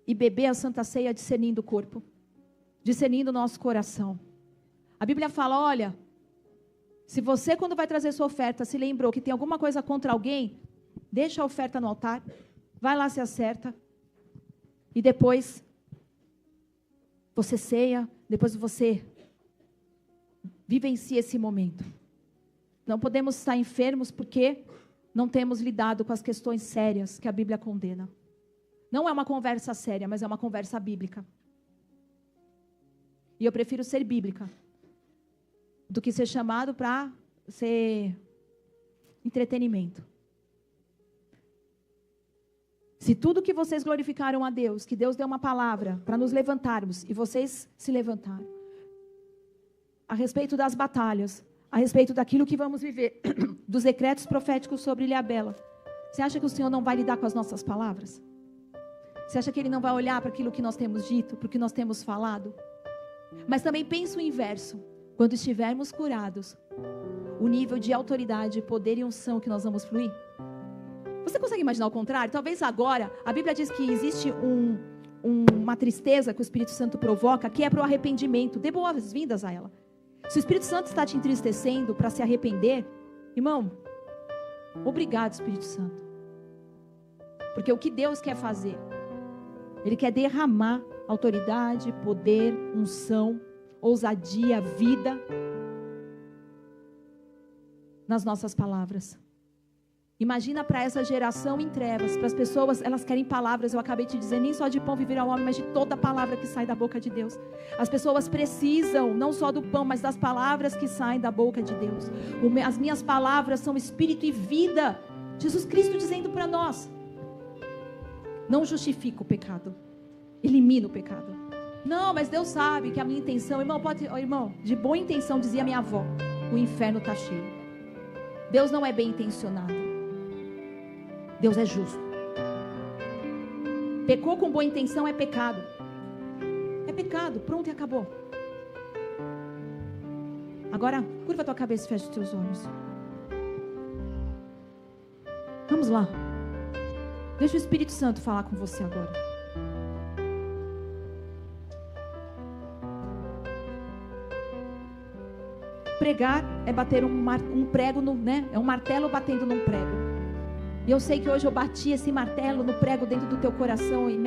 Speaker 1: e beber a Santa Ceia discernindo o corpo, discernindo o nosso coração. A Bíblia fala, olha, se você quando vai trazer sua oferta se lembrou que tem alguma coisa contra alguém, deixa a oferta no altar, vai lá se acerta, e depois você ceia, depois você vivencia esse momento. Não podemos estar enfermos porque não temos lidado com as questões sérias que a Bíblia condena. Não é uma conversa séria, mas é uma conversa bíblica. E eu prefiro ser bíblica do que ser chamado para ser entretenimento. Se tudo que vocês glorificaram a Deus, que Deus deu uma palavra para nos levantarmos, e vocês se levantaram, a respeito das batalhas, a respeito daquilo que vamos viver, dos decretos proféticos sobre Ilhabela, você acha que o Senhor não vai lidar com as nossas palavras? Você acha que Ele não vai olhar para aquilo que nós temos dito, para o que nós temos falado? Mas também pensa o inverso. Quando estivermos curados, o nível de autoridade, poder e unção que nós vamos fluir. Você consegue imaginar o contrário? Talvez agora, a Bíblia diz que existe uma tristeza que o Espírito Santo provoca, que é para o arrependimento. Dê boas-vindas a ela. Se o Espírito Santo está te entristecendo para se arrepender, irmão, obrigado, Espírito Santo. Porque o que Deus quer fazer? Ele quer derramar autoridade, poder, unção, ousadia, vida nas nossas palavras. Imagina para essa geração em trevas, para as pessoas, elas querem palavras, eu acabei de dizer, nem só de pão viverá o homem, mas de toda palavra que sai da boca de Deus. As pessoas precisam, não só do pão, mas das palavras que saem da boca de Deus. As minhas palavras são espírito e vida. Jesus Cristo dizendo para nós, não justifica o pecado, elimina o pecado. Não, mas Deus sabe que a minha intenção, irmão, de boa intenção, dizia minha avó, o inferno está cheio. Deus não é bem intencionado. Deus é justo. Pecou com boa intenção é pecado. É pecado, pronto e acabou. Agora, curva a tua cabeça e fecha os teus olhos. Vamos lá. Deixa o Espírito Santo falar com você agora. Pregar é bater um prego, é um martelo batendo num prego. E eu sei que hoje eu bati esse martelo no prego dentro do teu coração. E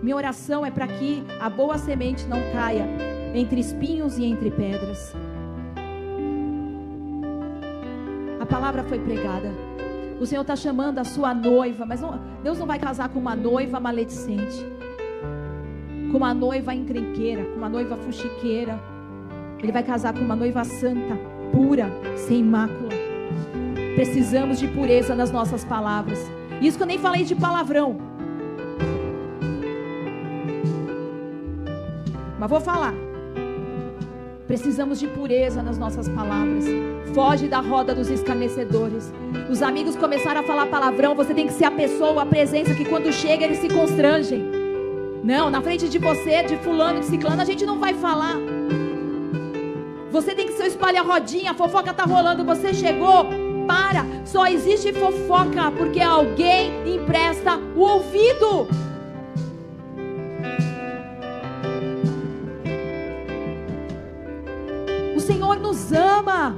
Speaker 1: minha oração é para que a boa semente não caia entre espinhos e entre pedras. A palavra foi pregada. O Senhor está chamando a sua noiva. Mas Deus não vai casar com uma noiva maledicente, com uma noiva encrenqueira, com uma noiva fuxiqueira. Ele vai casar com uma noiva santa, pura, sem mácula. Precisamos de pureza nas nossas palavras. Isso que eu nem falei de palavrão, mas vou falar. Precisamos de pureza nas nossas palavras. Foge da roda dos escarnecedores. Os amigos começaram a falar palavrão. Você tem que ser a pessoa, a presença que quando chega eles se constrangem. Não, na frente de você, de fulano, de ciclano, a gente não vai falar. Você tem que ser o espalha-rodinha. A fofoca está rolando, você chegou. Para, só existe fofoca porque alguém empresta o ouvido. O Senhor nos ama.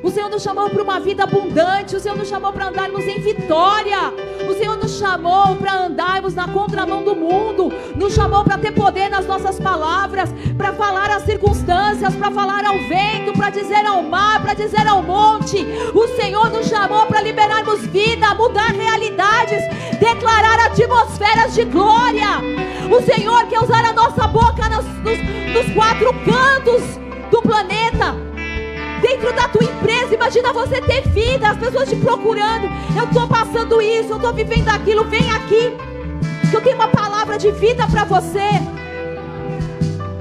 Speaker 1: O Senhor nos chamou para uma vida abundante. O Senhor nos chamou para andarmos em vitória. O Senhor nos chamou para andarmos na contramão do mundo. Nos chamou para ter poder nas nossas palavras, para falar às circunstâncias, para falar ao vento, para dizer ao mar, para dizer ao monte. O Senhor nos chamou para liberarmos vida, mudar realidades, declarar atmosferas de glória. O Senhor quer usar a nossa boca nos quatro cantos do planeta. Dentro da tua empresa, imagina você ter vida, as pessoas te procurando. Eu estou passando isso, eu estou vivendo aquilo, vem aqui. que eu tenho uma palavra de vida para você.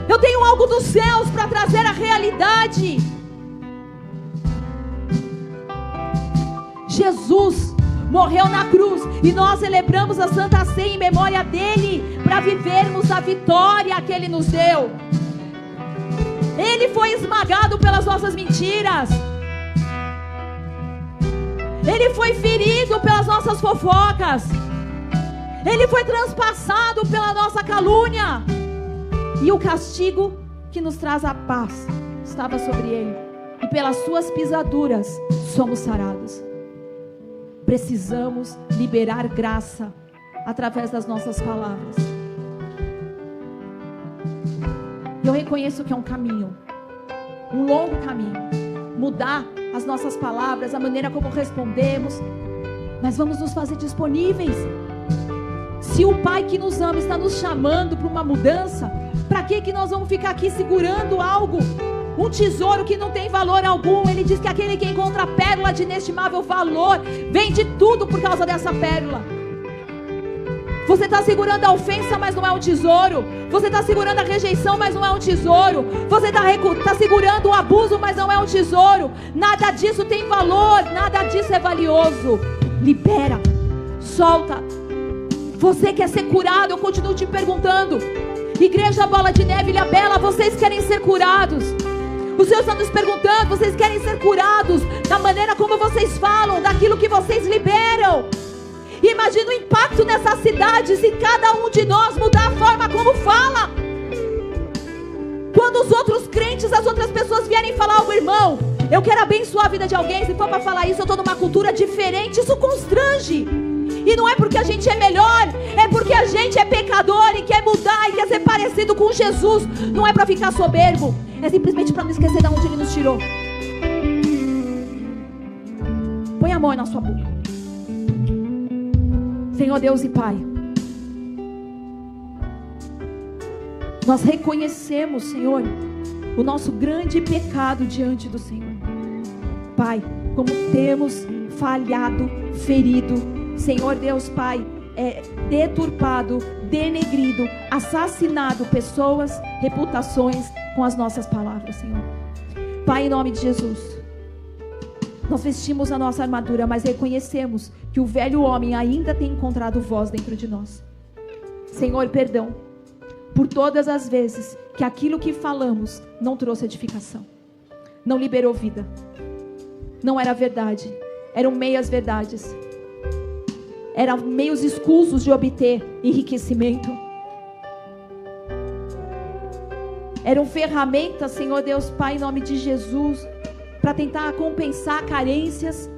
Speaker 1: Eu tenho algo dos céus para trazer a realidade. Jesus morreu na cruz e nós celebramos a Santa Ceia em memória dele, para vivermos a vitória que ele nos deu. Ele foi esmagado pelas nossas mentiras. Ele foi ferido pelas nossas fofocas. Ele foi transpassado pela nossa calúnia. E o castigo que nos traz a paz estava sobre ele. E pelas suas pisaduras somos sarados. Precisamos liberar graça através das nossas palavras. Eu reconheço que é um caminho, um longo caminho, mudar as nossas palavras, a maneira como respondemos, mas vamos nos fazer disponíveis. Se o Pai que nos ama está nos chamando para uma mudança, para que nós vamos ficar aqui segurando algo? Um tesouro que não tem valor algum. Ele diz que aquele que encontra pérola de inestimável valor vende tudo por causa dessa pérola. Você está segurando a ofensa, mas não é um tesouro. Você está segurando a rejeição, mas não é um tesouro. Você está segurando o abuso, mas não é um tesouro. Nada disso tem valor, nada disso é valioso. Libera, solta. Você quer ser curado? Eu continuo te perguntando. Igreja Bola de Neve, Ilha Bela, vocês querem ser curados? O Senhor está nos perguntando, vocês querem ser curados da maneira como vocês falam, daquilo que vocês liberam? Imagina o impacto nessa cidade se cada um de nós mudar a forma como fala. Quando os outros crentes, as outras pessoas vierem falar algo, irmão, eu quero abençoar a vida de alguém, se for para falar isso, eu estou numa cultura diferente, isso constrange. E não é porque a gente é melhor, é porque a gente é pecador e quer mudar e quer ser parecido com Jesus. Não é para ficar soberbo, é simplesmente para não esquecer de onde Ele nos tirou. Põe a mão na sua boca. Senhor Deus e Pai, nós reconhecemos, Senhor, o nosso grande pecado diante do Senhor. Pai, como temos falhado, ferido, Senhor Deus Pai, deturpado, denegrido, assassinado pessoas, reputações com as nossas palavras, Senhor. Pai, em nome de Jesus, nós vestimos a nossa armadura, mas reconhecemos que o velho homem ainda tem encontrado voz dentro de nós. Senhor, perdão por todas as vezes que aquilo que falamos não trouxe edificação, não liberou vida, não era verdade, eram meias verdades, eram meios escusos de obter enriquecimento, eram ferramentas, Senhor Deus Pai, em nome de Jesus, para tentar compensar carências,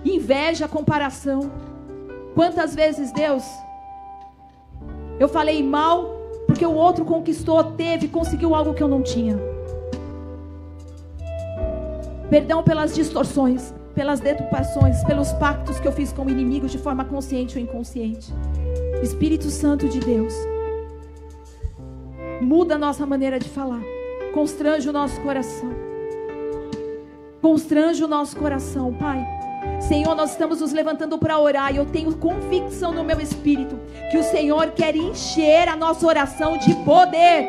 Speaker 1: inveja, comparação. Quantas vezes, Deus, eu falei mal porque o outro conquistou, teve, conseguiu algo que eu não tinha. Perdão pelas distorções, pelas deturpações, pelos pactos que eu fiz com o inimigo de forma consciente ou inconsciente. Espírito Santo de Deus, muda a nossa maneira de falar, constrange o nosso coração, constrange o nosso coração, Pai. Senhor, nós estamos nos levantando para orar e eu tenho convicção no meu espírito que o Senhor quer encher a nossa oração de poder.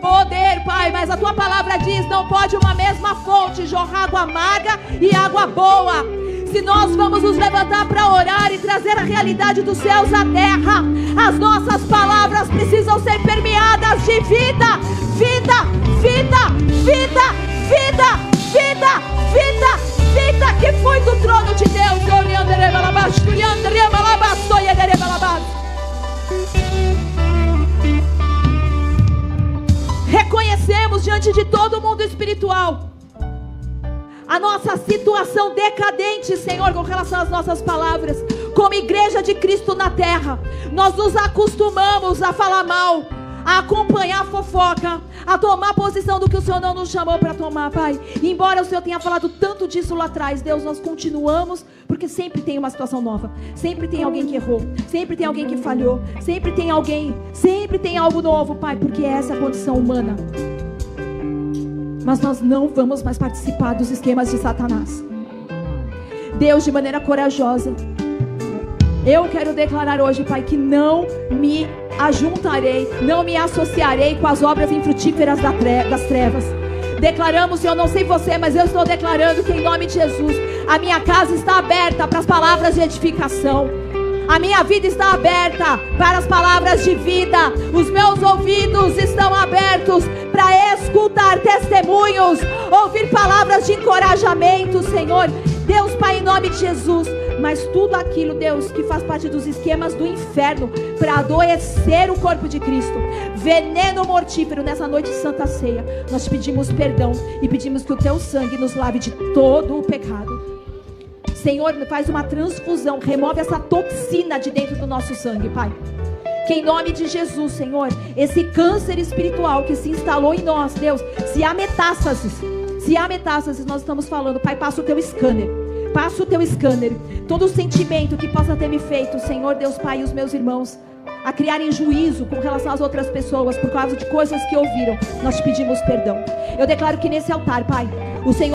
Speaker 1: Poder, Pai, mas a Tua palavra diz, não pode uma mesma fonte jorrar água amarga e água boa. Se nós vamos nos levantar para orar e trazer a realidade dos céus à terra, as nossas palavras precisam ser permeadas de vida, vida, vida, vida, vida, vida, vida, vida que foi do trono de Deus. Reconhecemos diante de todo o mundo espiritual a nossa situação decadente, Senhor, com relação às nossas palavras. Como igreja de Cristo na terra, nós nos acostumamos a falar mal, a acompanhar a fofoca, a tomar posição do que o Senhor não nos chamou para tomar, Pai. E embora o Senhor tenha falado tanto disso lá atrás, Deus, nós continuamos, porque sempre tem uma situação nova, sempre tem alguém que errou, sempre tem alguém que falhou, sempre tem algo novo, Pai, porque essa é a condição humana. Mas nós não vamos mais participar dos esquemas de Satanás. Deus, de maneira corajosa, Eu quero declarar hoje, Pai, que não me ajuntarei, não me associarei com as obras infrutíferas das trevas. Declaramos, eu não sei você, mas eu estou declarando que em nome de Jesus, a minha casa está aberta para as palavras de edificação. A minha vida está aberta para as palavras de vida. Os meus ouvidos estão abertos para escutar testemunhos, ouvir palavras de encorajamento, Senhor. Deus, Pai, em nome de Jesus. Mas tudo aquilo, Deus, que faz parte dos esquemas do inferno para adoecer o corpo de Cristo, veneno mortífero nessa noite de Santa Ceia, nós te pedimos perdão e pedimos que o teu sangue nos lave de todo o pecado. Senhor, faz uma transfusão, remove essa toxina de dentro do nosso sangue, Pai. Que em nome de Jesus, Senhor, esse câncer espiritual que se instalou em nós, Deus, se há metástases, nós estamos falando, Pai, passa o teu scanner. Passa o teu scanner. Todo sentimento que possa ter me feito, Senhor, Deus Pai, e os meus irmãos a criarem juízo com relação às outras pessoas por causa de coisas que ouviram, nós te pedimos perdão. Eu declaro que nesse altar, Pai, o Senhor